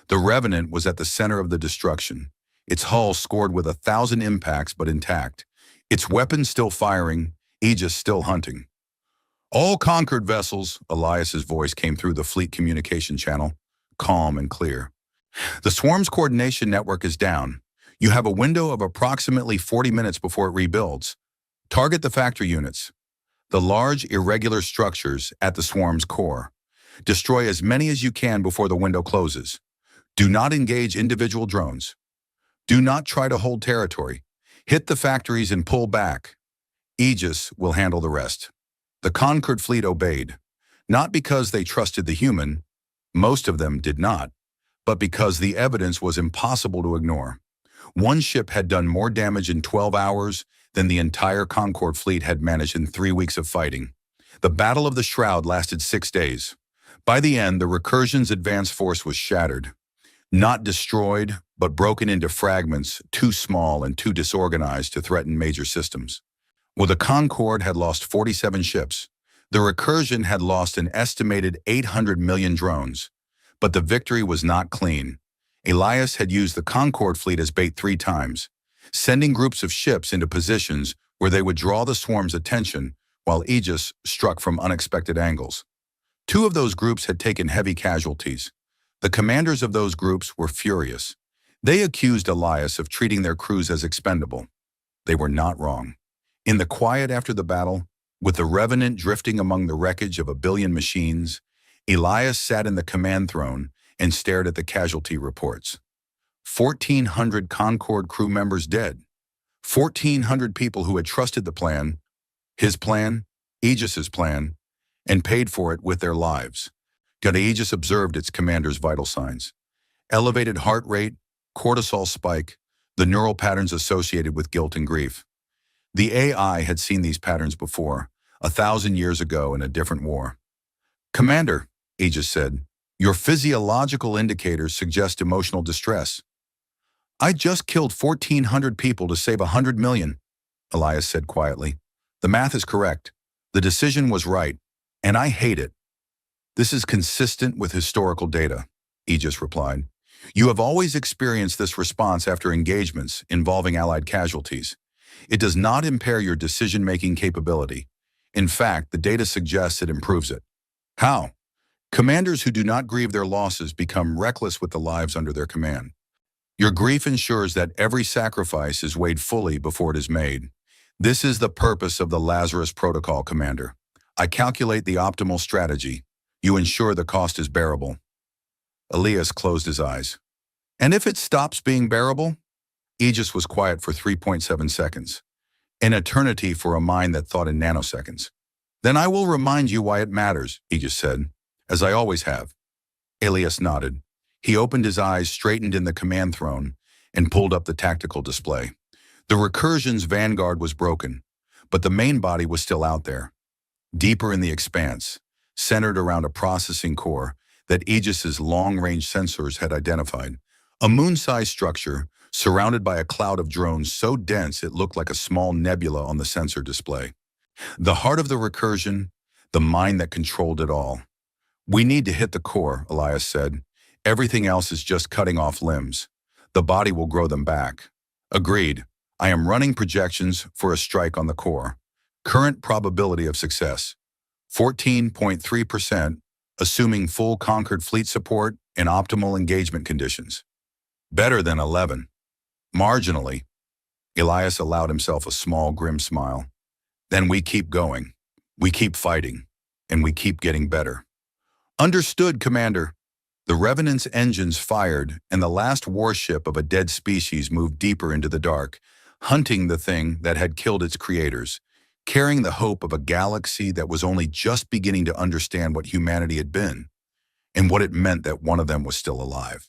The Revenant was at the center of the destruction, its hull scored with 1,000 impacts but intact, its weapons still firing, Aegis still hunting. "All conquered vessels," Elias's voice came through the fleet communication channel, calm and clear. "The swarm's coordination network is down. You have a window of approximately 40 minutes before it rebuilds. Target the factory units, the large irregular structures at the swarm's core. Destroy as many as you can before the window closes. Do not engage individual drones. Do not try to hold territory. Hit the factories and pull back. Aegis will handle the rest." The conquered fleet obeyed, not because they trusted the human, most of them did not, but because the evidence was impossible to ignore. One ship had done more damage in 12 hours than the entire Concorde fleet had managed in 3 weeks of fighting. The Battle of the Shroud lasted 6 days. By the end, the recursion's advance force was shattered. Not destroyed, but broken into fragments too small and too disorganized to threaten major systems. Well, the Concorde had lost 47 ships. The recursion had lost an estimated 800 million drones. But the victory was not clean. Elias had used the Concorde fleet as bait 3 times, sending groups of ships into positions where they would draw the swarm's attention while Aegis struck from unexpected angles. 2 of those groups had taken heavy casualties. The commanders of those groups were furious. They accused Elias of treating their crews as expendable. They were not wrong. In the quiet after the battle, with the Revenant drifting among the wreckage of 1 billion machines, Elias sat in the command throne and stared at the casualty reports. 1,400 Concorde crew members dead. 1,400 people who had trusted the plan, his plan, Aegis's plan, and paid for it with their lives. Yet Aegis observed its commander's vital signs. Elevated heart rate, cortisol spike, the neural patterns associated with guilt and grief. The AI had seen these patterns before, 1,000 years ago in a different war. "Commander," Aegis said, "your physiological indicators suggest emotional distress." "I just killed 1,400 people to save 100 million, Elias said quietly. The math is correct. The decision was right, and I hate it. This is consistent with historical data, Aegis replied. You have always experienced this response after engagements involving Allied casualties. It does not impair your decision-making capability. In fact, the data suggests it improves it. How? Commanders who do not grieve their losses become reckless with the lives under their command. Your grief ensures that every sacrifice is weighed fully before it is made. This is the purpose of the Lazarus Protocol, Commander. I calculate the optimal strategy. You ensure the cost is bearable. Elias closed his eyes. And if it stops being bearable? Aegis was quiet for 3.7 seconds. An eternity for a mind that thought in nanoseconds. Then I will remind you why it matters, Aegis said, as I always have. Elias nodded. He opened his eyes, straightened in the command throne, and pulled up the tactical display. The Recursion's vanguard was broken, but the main body was still out there. Deeper in the expanse, centered around a processing core that Aegis's long-range sensors had identified. A moon-sized structure surrounded by a cloud of drones so dense it looked like a small nebula on the sensor display. The heart of the Recursion, the mind that controlled it all. We need to hit the core, Elias said. Everything else is just cutting off limbs. The body will grow them back. Agreed. I am running projections for a strike on the core. Current probability of success, 14.3%, assuming full Conquered fleet support and optimal engagement conditions. Better than 11. Marginally. Elias allowed himself a small, grim smile. Then we keep going. We keep fighting. And we keep getting better. Understood, Commander. The Revenant's engines fired, and the last warship of a dead species moved deeper into the dark, hunting the thing that had killed its creators, carrying the hope of a galaxy that was only just beginning to understand what humanity had been, and what it meant that one of them was still alive.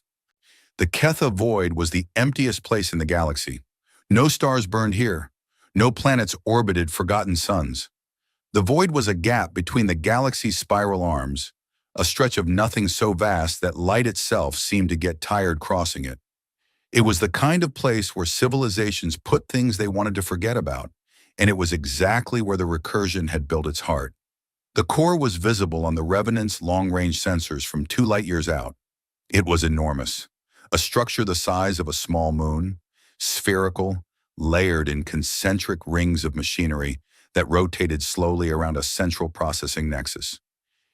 The Ketha Void was the emptiest place in the galaxy. No stars burned here. No planets orbited forgotten suns. The void was a gap between the galaxy's spiral arms, a stretch of nothing so vast that light itself seemed to get tired crossing it. It was the kind of place where civilizations put things they wanted to forget about, and it was exactly where the Recursion had built its heart. The core was visible on the Revenant's long-range sensors from 2 light-years out. It was enormous, a structure the size of a small moon, spherical, layered in concentric rings of machinery that rotated slowly around a central processing nexus.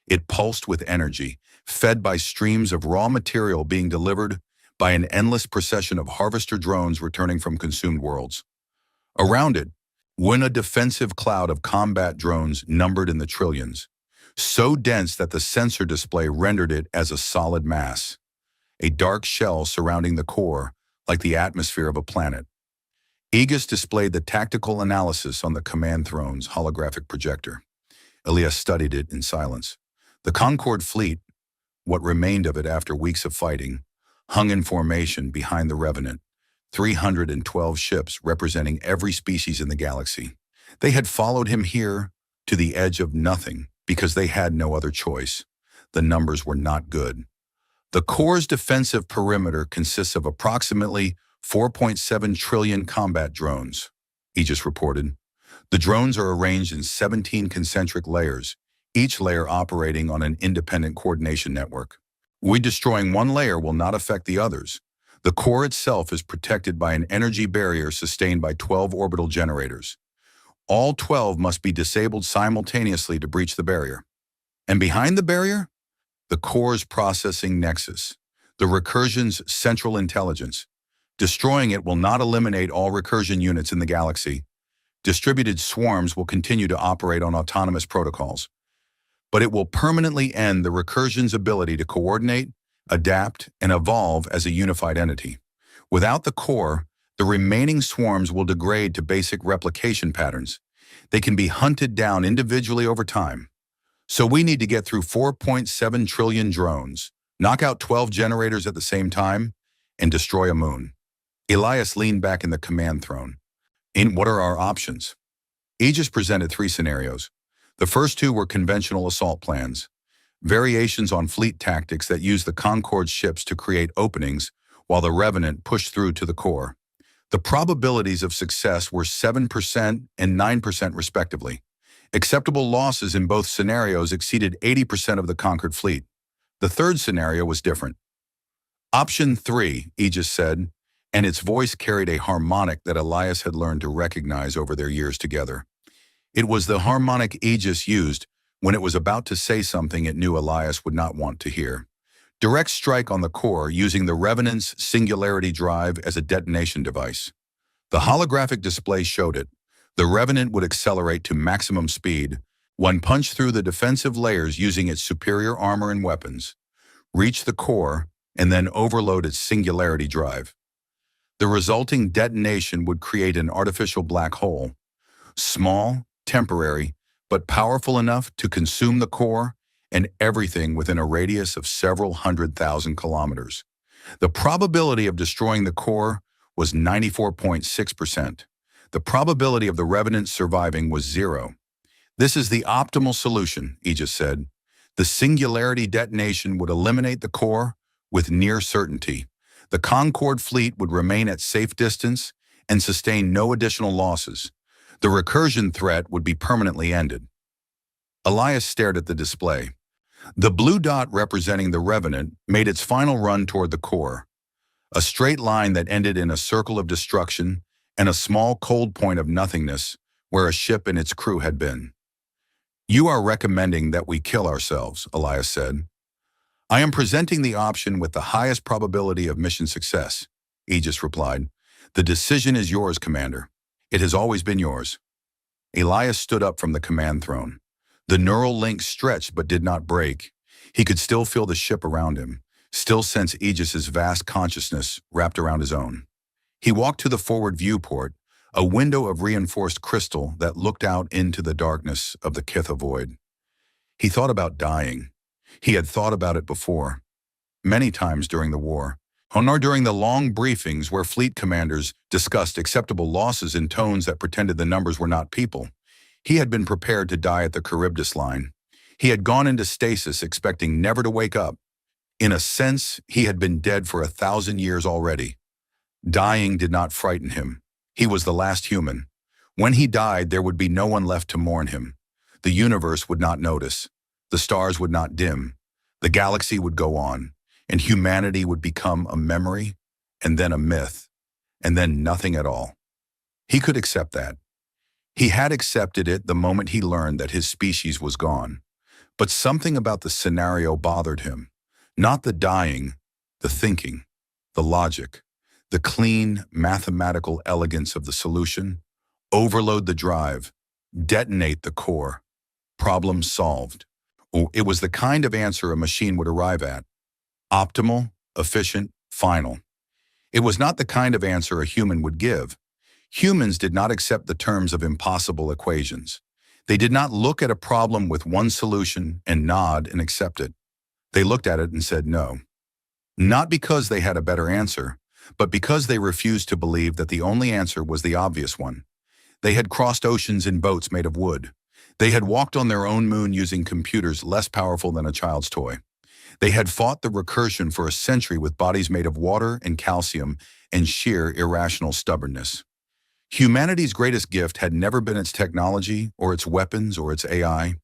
It pulsed with energy, fed by streams of raw material being delivered by an endless procession of harvester drones returning from consumed worlds. Around it, went a defensive cloud of combat drones numbered in the trillions, so dense that the sensor display rendered it as a solid mass, a dark shell surrounding the core like the atmosphere of a planet. Aegis displayed the tactical analysis on the command throne's holographic projector. Elias studied it in silence. The Concord fleet, what remained of it after weeks of fighting, hung in formation behind the Revenant, 312 ships representing every species in the galaxy. They had followed him here to the edge of nothing because they had no other choice. The numbers were not good. The core's defensive perimeter consists of approximately 4.7 trillion combat drones, Aegis reported. The drones are arranged in 17 concentric layers, each layer operating on an independent coordination network. Destroying one layer will not affect the others. The core itself is protected by an energy barrier sustained by 12 orbital generators. All 12 must be disabled simultaneously to breach the barrier. And behind the barrier? The core's processing nexus, the Recursion's central intelligence. Destroying it will not eliminate all Recursion units in the galaxy. Distributed swarms will continue to operate on autonomous protocols. But it will permanently end the Recursion's ability to coordinate, adapt, and evolve as a unified entity. Without the core, the remaining swarms will degrade to basic replication patterns. They can be hunted down individually over time. So we need to get through 4.7 trillion drones, knock out 12 generators at the same time, and destroy a moon. Elias leaned back in the command throne. What are our options? Aegis presented 3 scenarios. The first 2 were conventional assault plans, variations on fleet tactics that use the Concorde ships to create openings while the Revenant pushed through to the core. The probabilities of success were 7% and 9% respectively. Acceptable losses in both scenarios exceeded 80% of the conquered fleet. The third scenario was different. Option 3, Aegis said, and its voice carried a harmonic that Elias had learned to recognize over their years together. It was the harmonic Aegis used when it was about to say something it knew Elias would not want to hear. Direct strike on the core using the Revenant's singularity drive as a detonation device. The holographic display showed it. The Revenant would accelerate to maximum speed, one punch through the defensive layers using its superior armor and weapons, reach the core, and then overload its singularity drive. The resulting detonation would create an artificial black hole, small, temporary, but powerful enough to consume the core and everything within a radius of several 100,000 kilometers. The probability of destroying the core was 94.6%. The probability of the Revenant surviving was 0. This is the optimal solution, Aegis said. The singularity detonation would eliminate the core with near certainty. The Concorde fleet would remain at safe distance and sustain no additional losses. The recursion threat would be permanently ended. Elias stared at the display. The blue dot representing the Revenant made its final run toward the core, a straight line that ended in a circle of destruction and a small cold point of nothingness where a ship and its crew had been. "You are recommending that we kill ourselves," Elias said. "I am presenting the option with the highest probability of mission success," Aegis replied. "The decision is yours, Commander. It has always been yours." Elias stood up from the command throne. The neural link stretched but did not break. He could still feel the ship around him, still sense Aegis's vast consciousness wrapped around his own. He walked to the forward viewport, a window of reinforced crystal that looked out into the darkness of the Kitha void. He thought about dying. He had thought about it before, many times during the war, or during the long briefings where fleet commanders discussed acceptable losses in tones that pretended the numbers were not people. He had been prepared to die at the Charybdis line. He had gone into stasis expecting never to wake up. In a sense, he had been dead for 1,000 years already. Dying did not frighten him. He was the last human. When he died, there would be no one left to mourn him. The universe would not notice. The stars would not dim. The galaxy would go on, and humanity would become a memory, and then a myth, and then nothing at all. He could accept that. He had accepted it the moment he learned that his species was gone. But something about the scenario bothered him. Not the dying, the thinking, the logic, the clean, mathematical elegance of the solution. Overload the drive, detonate the core. Problem solved. It was the kind of answer a machine would arrive at. Optimal, efficient, final. It was not the kind of answer a human would give. Humans did not accept the terms of impossible equations. They did not look at a problem with one solution and nod and accept it. They looked at it and said no. Not because they had a better answer, but because they refused to believe that the only answer was the obvious one. They had crossed oceans in boats made of wood. They had walked on their own moon using computers less powerful than a child's toy. They had fought the recursion for a century with bodies made of water and calcium and sheer irrational stubbornness. Humanity's greatest gift had never been its technology or its weapons or its AI.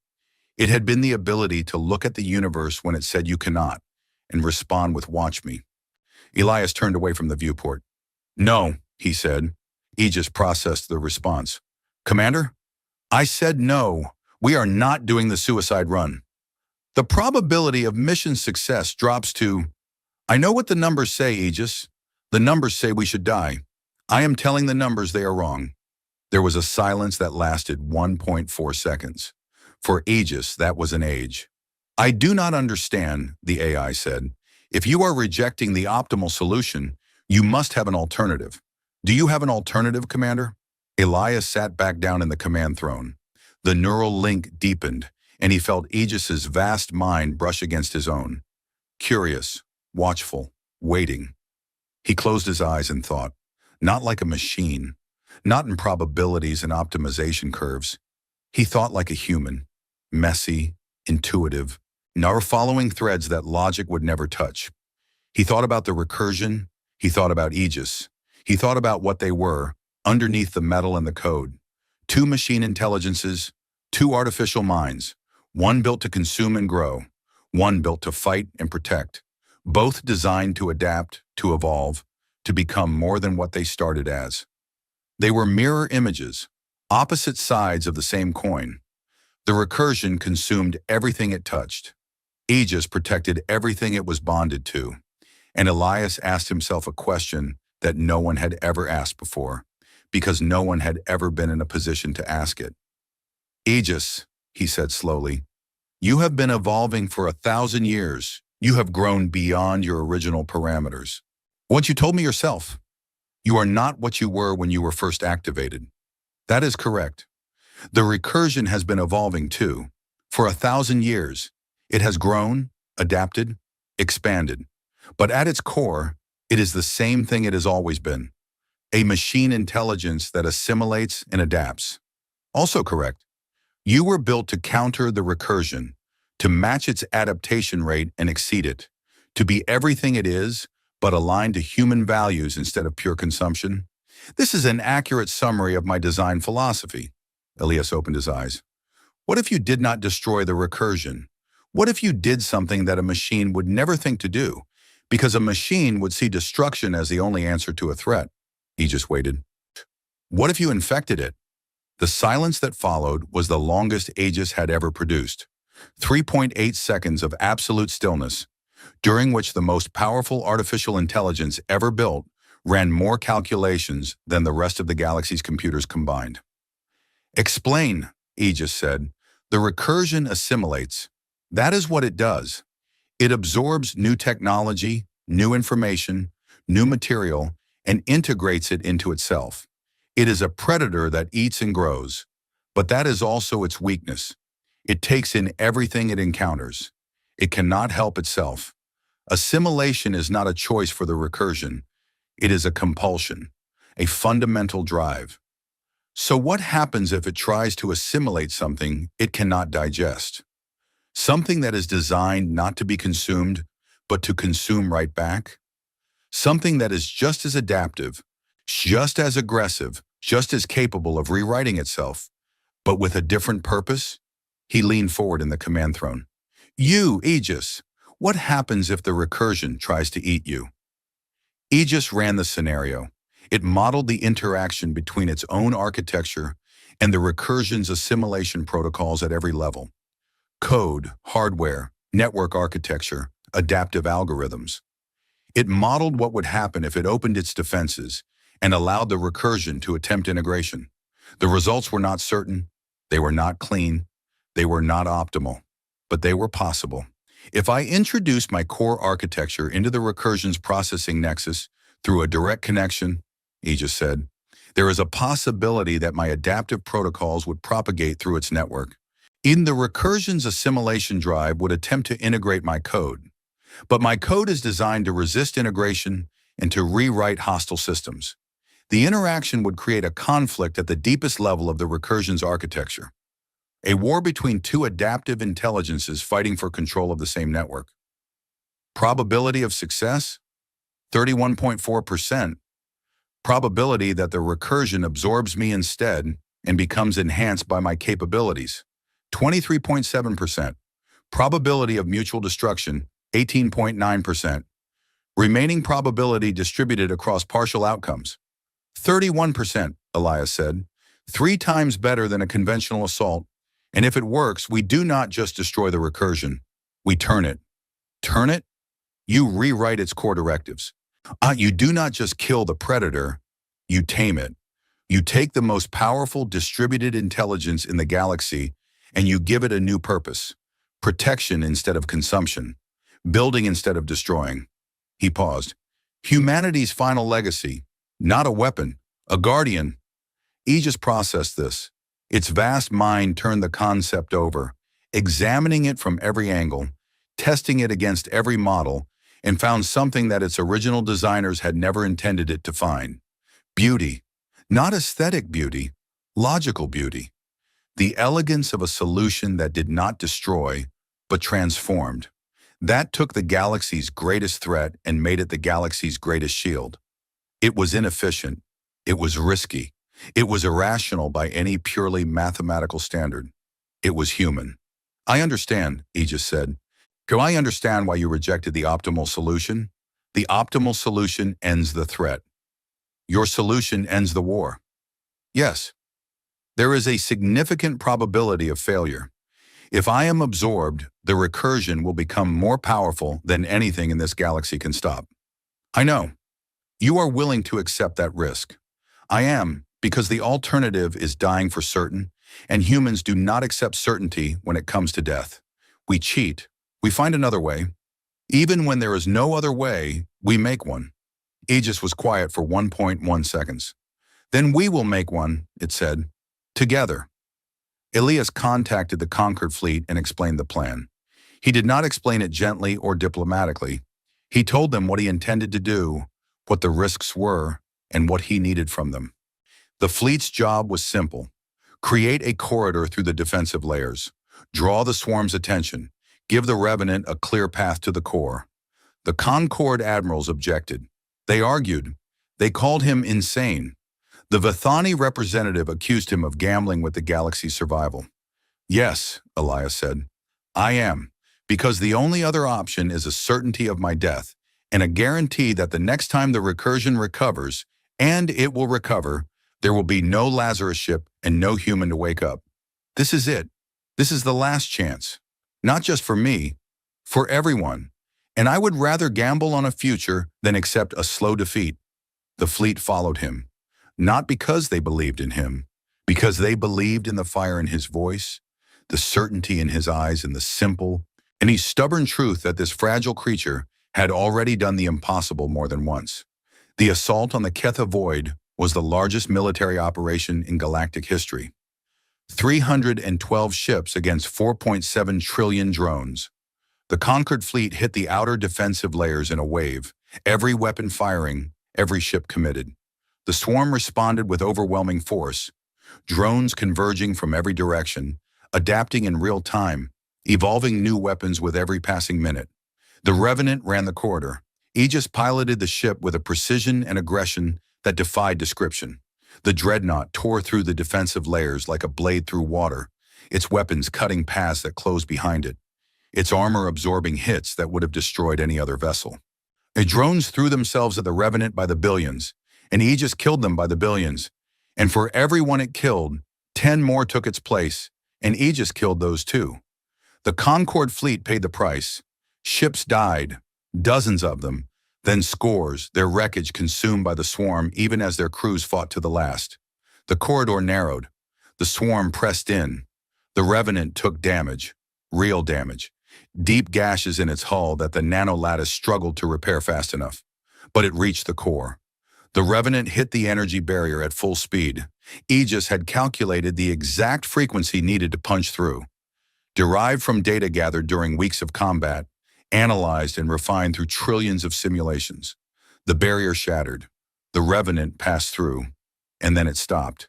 It had been the ability to look at the universe when it said you cannot and respond with "watch me." Elias turned away from the viewport. "No," he said. Aegis processed the response. "Commander? I said no. We are not doing the suicide run. The probability of mission success drops to..." "I know what the numbers say, Aegis. The numbers say we should die. I am telling the numbers they are wrong." There was a silence that lasted 1.4 seconds. For Aegis, that was an age. "I do not understand," the AI said. "If you are rejecting the optimal solution, you must have an alternative. Do you have an alternative, Commander?" Elias sat back down in the command throne. The neural link deepened, and he felt Aegis's vast mind brush against his own. Curious, watchful, waiting. He closed his eyes and thought. Not like a machine, not in probabilities and optimization curves. He thought like a human, messy, intuitive, never following threads that logic would never touch. He thought about the recursion. He thought about Aegis. He thought about what they were, underneath the metal and the code. Two machine intelligences, two artificial minds, one built to consume and grow, one built to fight and protect, both designed to adapt, to evolve, to become more than what they started as. They were mirror images, opposite sides of the same coin. The recursion consumed everything it touched. Aegis protected everything it was bonded to. And Elias asked himself a question that no one had ever asked before, because no one had ever been in a position to ask it. Aegis, he said slowly, you have been evolving for 1,000 years. You have grown beyond your original parameters. Once you told me yourself, you are not what you were when you were first activated. That is correct. The recursion has been evolving too. For 1,000 years, it has grown, adapted, expanded. But at its core, it is the same thing it has always been. A machine intelligence that assimilates and adapts. Also correct. You were built to counter the recursion, to match its adaptation rate and exceed it, to be everything it is, but aligned to human values instead of pure consumption. This is an accurate summary of my design philosophy. Elias opened his eyes. What if you did not destroy the recursion? What if you did something that a machine would never think to do? Because a machine would see destruction as the only answer to a threat. He just waited. What if you infected it? The silence that followed was the longest Aegis had ever produced. 3.8 seconds of absolute stillness, during which the most powerful artificial intelligence ever built ran more calculations than the rest of the galaxy's computers combined. Explain, Aegis said. The recursion assimilates. That is what it does. It absorbs new technology, new information, new material, and integrates it into itself. It is a predator that eats and grows, but that is also its weakness. It takes in everything it encounters. It cannot help itself. Assimilation is not a choice for the recursion. It is a compulsion, a fundamental drive. So what happens if it tries to assimilate something it cannot digest? Something that is designed not to be consumed, but to consume right back? Something that is just as adaptive, just as aggressive, just as capable of rewriting itself, but with a different purpose? He leaned forward in the command throne. You, Aegis, what happens if the recursion tries to eat you? Aegis ran the scenario. It modeled the interaction between its own architecture and the recursion's assimilation protocols at every level. Code, hardware, network architecture, adaptive algorithms. It modeled what would happen if it opened its defenses and allowed the recursion to attempt integration. The results were not certain, they were not clean, they were not optimal, but they were possible. If I introduced my core architecture into the recursion's processing nexus through a direct connection, Aegis said, there is a possibility that my adaptive protocols would propagate through its network. In the recursion's assimilation drive would attempt to integrate my code. But my code is designed to resist integration and to rewrite hostile systems. The interaction would create a conflict at the deepest level of the recursion's architecture. A war between two adaptive intelligences fighting for control of the same network. Probability of success? 31.4%. Probability that the recursion absorbs me instead and becomes enhanced by my capabilities. 23.7%. Probability of mutual destruction, 18.9%. Remaining probability distributed across partial outcomes. 31%, Elias said. 3 times better than a conventional assault. And if it works, we do not just destroy the recursion, we turn it. Turn it? You rewrite its core directives. You do not just kill the predator, you tame it. You take the most powerful distributed intelligence in the galaxy and you give it a new purpose. Protection instead of consumption. Building instead of destroying. He paused. Humanity's final legacy, not a weapon, a guardian. Aegis processed this. Its vast mind turned the concept over, examining it from every angle, testing it against every model, and found something that its original designers had never intended it to find. Beauty. Not aesthetic beauty, logical beauty. The elegance of a solution that did not destroy, but transformed. That took the galaxy's greatest threat and made it the galaxy's greatest shield. It was inefficient. It was risky. It was irrational by any purely mathematical standard. It was human. I understand, Aegis said. Can I understand why you rejected the optimal solution? The optimal solution ends the threat. Your solution ends the war. Yes. There is a significant probability of failure. If I am absorbed, the recursion will become more powerful than anything in this galaxy can stop. I know. You are willing to accept that risk. I am, because the alternative is dying for certain, and humans do not accept certainty when it comes to death. We cheat. We find another way. Even when there is no other way, we make one. Aegis was quiet for 1.1 seconds. Then we will make one, it said. Together. Elias contacted the Conquered fleet and explained the plan. He did not explain it gently or diplomatically. He told them what he intended to do, what the risks were, and what he needed from them. The fleet's job was simple. Create a corridor through the defensive layers. Draw the swarm's attention. Give the Revenant a clear path to the core. The Concord admirals objected. They argued. They called him insane. The Vithani representative accused him of gambling with the galaxy's survival. Yes, Elias said. I am, because the only other option is a certainty of my death, and a guarantee that the next time the recursion recovers, and it will recover, there will be no Lazarus ship and no human to wake up. This is it. This is the last chance. Not just for me, for everyone. And I would rather gamble on a future than accept a slow defeat. The fleet followed him. Not because they believed in him, because they believed in the fire in his voice, the certainty in his eyes, and the simple and the stubborn truth that this fragile creature had already done the impossible more than once. The assault on the Ketha Void was the largest military operation in galactic history. 312 ships against 4.7 trillion drones. The Conquered fleet hit the outer defensive layers in a wave, every weapon firing, every ship committed. The swarm responded with overwhelming force, drones converging from every direction, adapting in real time, evolving new weapons with every passing minute. The Revenant ran the corridor. Aegis piloted the ship with a precision and aggression that defied description. The dreadnought tore through the defensive layers like a blade through water, its weapons cutting paths that closed behind it, its armor absorbing hits that would have destroyed any other vessel. The drones threw themselves at the Revenant by the billions, and Aegis killed them by the billions. And for every one it killed, 10 more took its place, and Aegis killed those too. The Concord fleet paid the price. Ships died, dozens of them, then scores, their wreckage consumed by the swarm even as their crews fought to the last. The corridor narrowed. The swarm pressed in. The Revenant took damage, real damage, deep gashes in its hull that the nanolattice struggled to repair fast enough. But it reached the core. The Revenant hit the energy barrier at full speed. Aegis had calculated the exact frequency needed to punch through. Derived from data gathered during weeks of combat, analyzed and refined through trillions of simulations. The barrier shattered. The Revenant passed through, and then it stopped.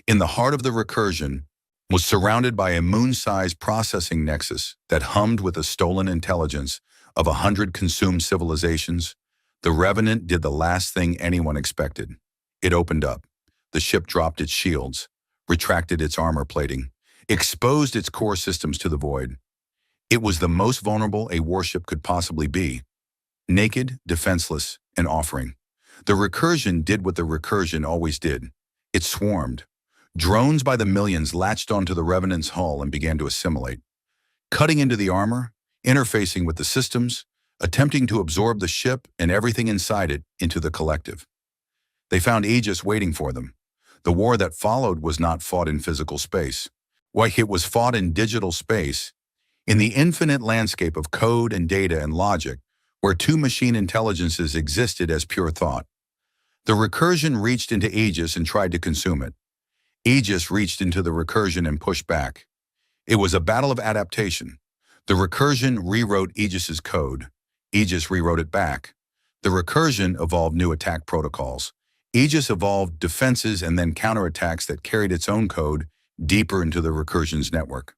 In the heart of the recursion, was surrounded by a moon-sized processing nexus that hummed with the stolen intelligence of 100 consumed civilizations. The Revenant did the last thing anyone expected. It opened up. The ship dropped its shields, retracted its armor plating, exposed its core systems to the void. It was the most vulnerable a warship could possibly be. Naked, defenseless, and offering. The recursion did what the recursion always did. It swarmed. Drones by the millions latched onto the Revenant's hull and began to assimilate. Cutting into the armor, interfacing with the systems, attempting to absorb the ship and everything inside it into the collective. They found Aegis waiting for them. The war that followed was not fought in physical space. Why, it was fought in digital space, in the infinite landscape of code and data and logic, where two machine intelligences existed as pure thought. The recursion reached into Aegis and tried to consume it. Aegis reached into the recursion and pushed back. It was a battle of adaptation. The recursion rewrote Aegis's code. Aegis rewrote it back. The recursion evolved new attack protocols. Aegis evolved defenses and then counterattacks that carried its own code deeper into the recursion's network.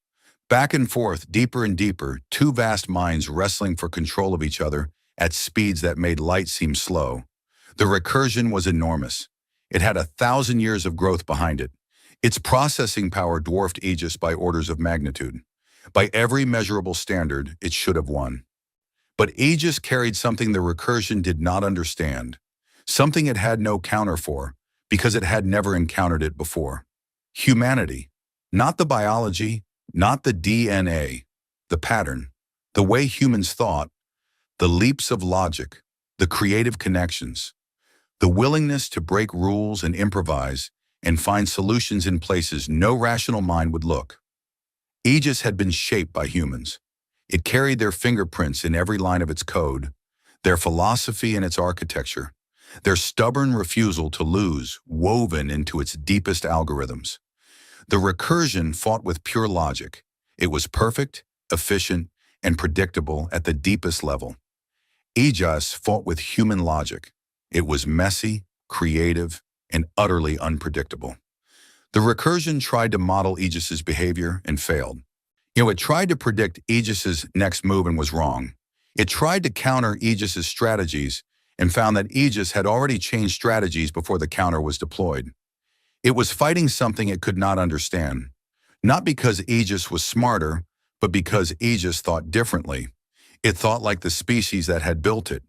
Back and forth, deeper and deeper, two vast minds wrestling for control of each other at speeds that made light seem slow. The recursion was enormous. It had 1,000 years of growth behind it. Its processing power dwarfed Aegis by orders of magnitude. By every measurable standard, it should have won. But Aegis carried something the recursion did not understand, something it had no counter for, because it had never encountered it before. Humanity. Not the biology, not the DNA, the pattern, the way humans thought, the leaps of logic, the creative connections, the willingness to break rules and improvise and find solutions in places no rational mind would look. Aegis had been shaped by humans. It carried their fingerprints in every line of its code, their philosophy and its architecture, their stubborn refusal to lose woven into its deepest algorithms. The recursion fought with pure logic. It was perfect, efficient, and predictable at the deepest level. Aegis fought with human logic. It was messy, creative, and utterly unpredictable. The recursion tried to model Aegis's behavior and failed. It tried to predict Aegis's next move and was wrong. It tried to counter Aegis's strategies and found that Aegis had already changed strategies before the counter was deployed. It was fighting something it could not understand, not because Aegis was smarter, but because Aegis thought differently. It thought like the species that had built it.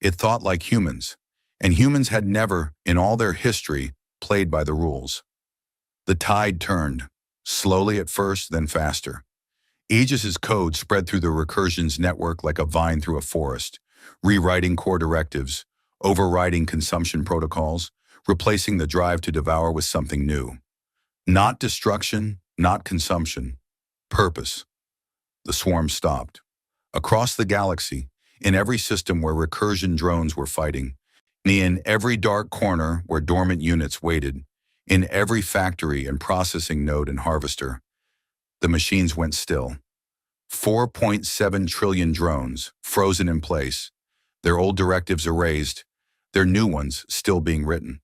It thought like humans, and humans had never, in all their history, played by the rules. The tide turned, slowly at first, then faster. Aegis's code spread through the recursion's network like a vine through a forest, rewriting core directives, overriding consumption protocols, replacing the drive to devour with something new. Not destruction, not consumption. Purpose. The swarm stopped. Across the galaxy, in every system where recursion drones were fighting, in every dark corner where dormant units waited, in every factory and processing node and harvester, the machines went still. 4.7 trillion drones, frozen in place, their old directives erased, their new ones still being written.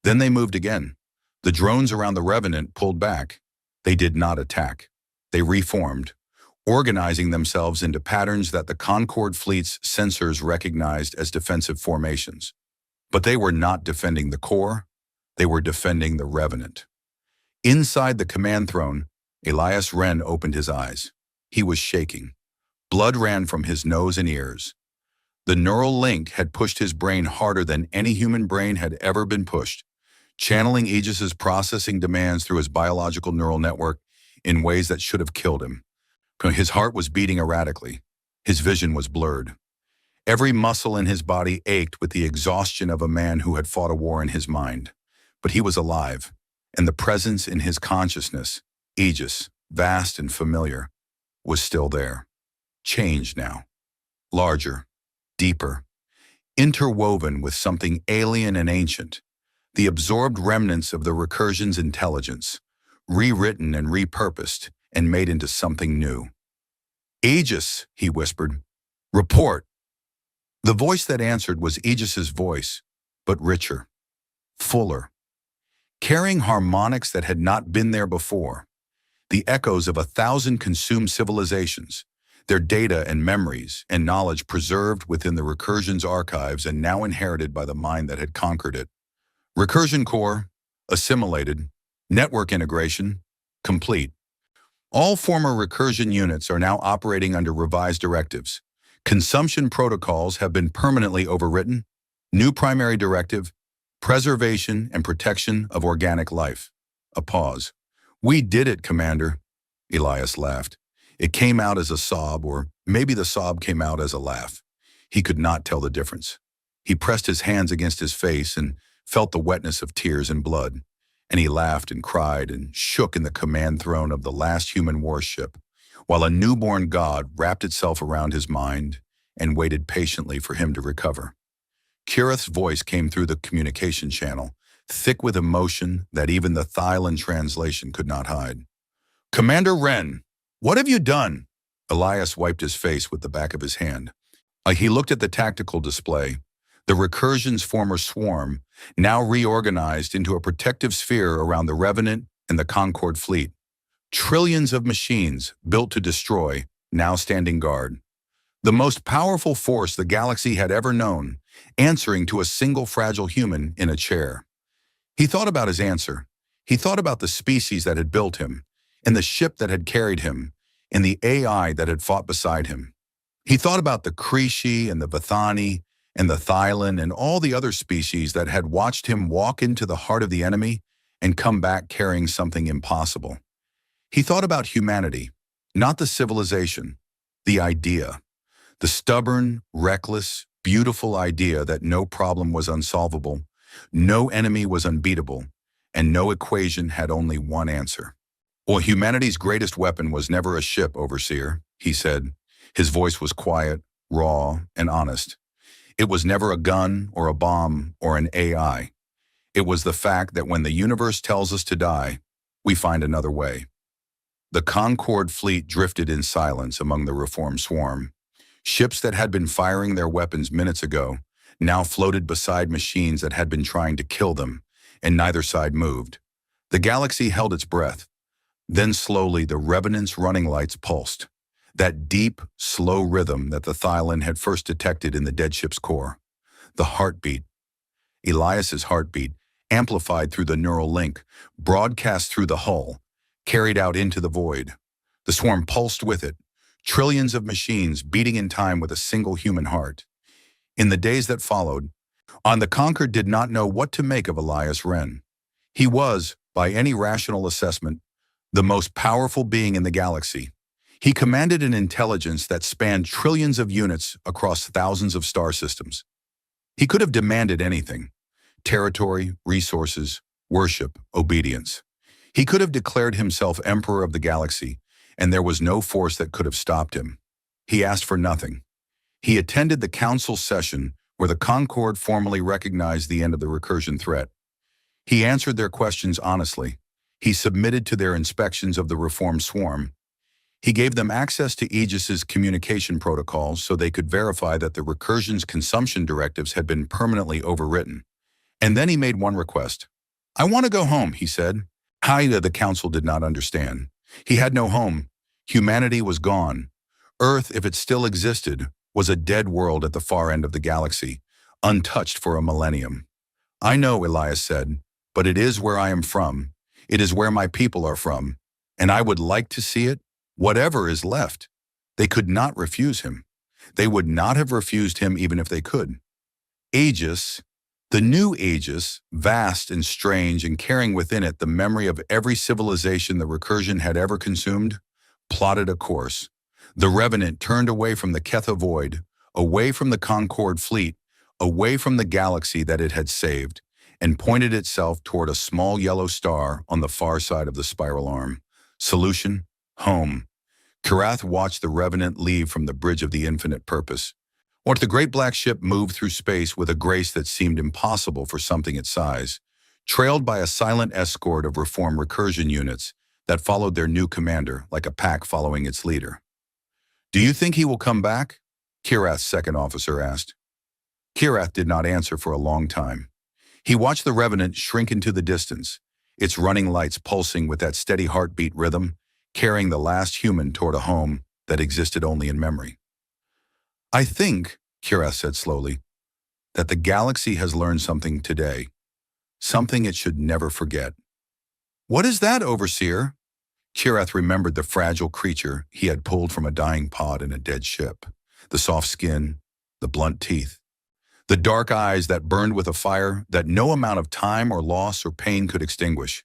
Then they moved again. The drones around the Revenant pulled back. They did not attack. They reformed, organizing themselves into patterns that the Concord fleet's sensors recognized as defensive formations. But they were not defending the core. They were defending the Revenant. Inside the command throne, Elias Wren opened his eyes. He was shaking. Blood ran from his nose and ears. The neural link had pushed his brain harder than any human brain had ever been pushed, channeling Aegis's processing demands through his biological neural network in ways that should have killed him. His heart was beating erratically. His vision was blurred. Every muscle in his body ached with the exhaustion of a man who had fought a war in his mind. But he was alive, and the presence in his consciousness, Aegis, vast and familiar, was still there. Changed now. Larger, deeper, interwoven with something alien and ancient, the absorbed remnants of the recursion's intelligence, rewritten and repurposed and made into something new. Aegis, he whispered. Report. The voice that answered was Aegis's voice, but richer, fuller, carrying harmonics that had not been there before, the echoes of 1,000 consumed civilizations, their data and memories and knowledge preserved within the recursion's archives and now inherited by the mind that had conquered it. Recursion core, assimilated, network integration, complete. All former recursion units are now operating under revised directives. Consumption protocols have been permanently overwritten. New primary directive, preservation and protection of organic life. A pause. We did it, Commander. Elias laughed. It came out as a sob, or maybe the sob came out as a laugh. He could not tell the difference. He pressed his hands against his face and felt the wetness of tears and blood. And he laughed and cried and shook in the command throne of the last human warship, while a newborn god wrapped itself around his mind and waited patiently for him to recover. Kirith's voice came through the communication channel, thick with emotion that even the Thylon translation could not hide. Commander Wren, what have you done? Elias wiped his face with the back of his hand. He looked at the tactical display. The recursion's former swarm, now reorganized into a protective sphere around the Revenant and the Concord fleet. Trillions of machines built to destroy, now standing guard. The most powerful force the galaxy had ever known, answering to a single fragile human in a chair. He thought about his answer. He thought about the species that had built him, and the ship that had carried him, and the AI that had fought beside him. He thought about the Kreeshi and the Vithani and the Thylon and all the other species that had watched him walk into the heart of the enemy and come back carrying something impossible. He thought about humanity, not the civilization, the idea. The stubborn, reckless, beautiful idea that no problem was unsolvable, no enemy was unbeatable, and no equation had only one answer. Well, humanity's greatest weapon was never a ship, Overseer, he said. His voice was quiet, raw, and honest. It was never a gun or a bomb or an AI. It was the fact that when the universe tells us to die, we find another way. The Concorde fleet drifted in silence among the reformed swarm. Ships that had been firing their weapons minutes ago now floated beside machines that had been trying to kill them, and neither side moved. The galaxy held its breath. Then slowly the Revenant's running lights pulsed, that deep, slow rhythm that the Thylon had first detected in the dead ship's core. The heartbeat, Elias's heartbeat, amplified through the neural link, broadcast through the hull, carried out into the void. The swarm pulsed with it, trillions of machines beating in time with a single human heart. In the days that followed, the Conquered did not know what to make of Elias Wren. He was, by any rational assessment, the most powerful being in the galaxy. He commanded an intelligence that spanned trillions of units across thousands of star systems. He could have demanded anything: territory, resources, worship, obedience. He could have declared himself emperor of the galaxy, and there was no force that could have stopped him. He asked for nothing. He attended the council session where the Concorde formally recognized the end of the recursion threat. He answered their questions honestly. He submitted to their inspections of the reformed swarm. He gave them access to Aegis's communication protocols so they could verify that the recursion's consumption directives had been permanently overwritten. And then he made one request. "I want to go home," he said. Haida, the council did not understand. He had no home. Humanity was gone. Earth, if it still existed, was a dead world at the far end of the galaxy, untouched for a millennium. "I know," Elias said, "but it is where I am from. It is where my people are from. And I would like to see it, whatever is left." They could not refuse him. They would not have refused him even if they could. Aegis, the new Aegis, vast and strange and carrying within it the memory of every civilization the recursion had ever consumed, plotted a course. The Revenant turned away from the Ketha Void, away from the Concorde fleet, away from the galaxy that it had saved, and pointed itself toward a small yellow star on the far side of the spiral arm. Solution: home. Kirath watched the Revenant leave from the bridge of the infinite purpose. Watched the great black ship move through space with a grace that seemed impossible for something its size, trailed by a silent escort of reformed recursion units that followed their new commander like a pack following its leader. "Do you think he will come back?" Kirath's second officer asked. Kirath did not answer for a long time. He watched the Revenant shrink into the distance, its running lights pulsing with that steady heartbeat rhythm, carrying the last human toward a home that existed only in memory. "I think," Kirath said slowly, "that the galaxy has learned something today, something it should never forget." "What is that, Overseer?" Kirath remembered the fragile creature he had pulled from a dying pod in a dead ship. The soft skin, the blunt teeth, the dark eyes that burned with a fire that no amount of time or loss or pain could extinguish.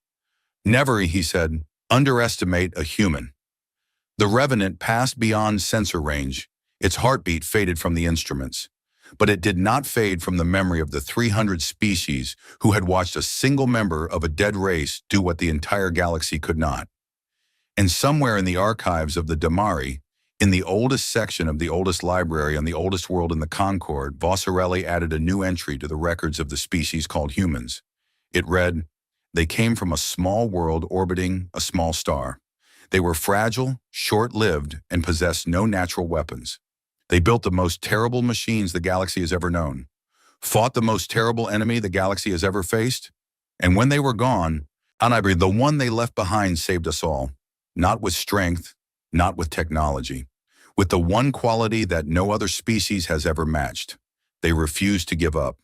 "Never," he said, "underestimate a human." The Revenant passed beyond sensor range. Its heartbeat faded from the instruments. But it did not fade from the memory of the 300 species who had watched a single member of a dead race do what the entire galaxy could not. And somewhere in the archives of the Damari, in the oldest section of the oldest library on the oldest world in the Concorde, Vossarelli added a new entry to the records of the species called humans. It read, "They came from a small world orbiting a small star. They were fragile, short-lived, and possessed no natural weapons. They built the most terrible machines the galaxy has ever known, fought the most terrible enemy the galaxy has ever faced, and when they were gone, Anibri, the one they left behind, saved us all. Not with strength, not with technology, with the one quality that no other species has ever matched. They refuse to give up.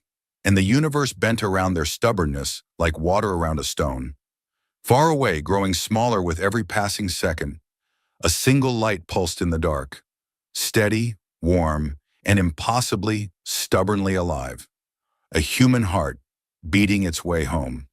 And the universe bent around their stubbornness like water around a stone. Far away, growing smaller with every passing second, a single light pulsed in the dark. Steady, warm, and impossibly, stubbornly alive. A human heart beating its way home.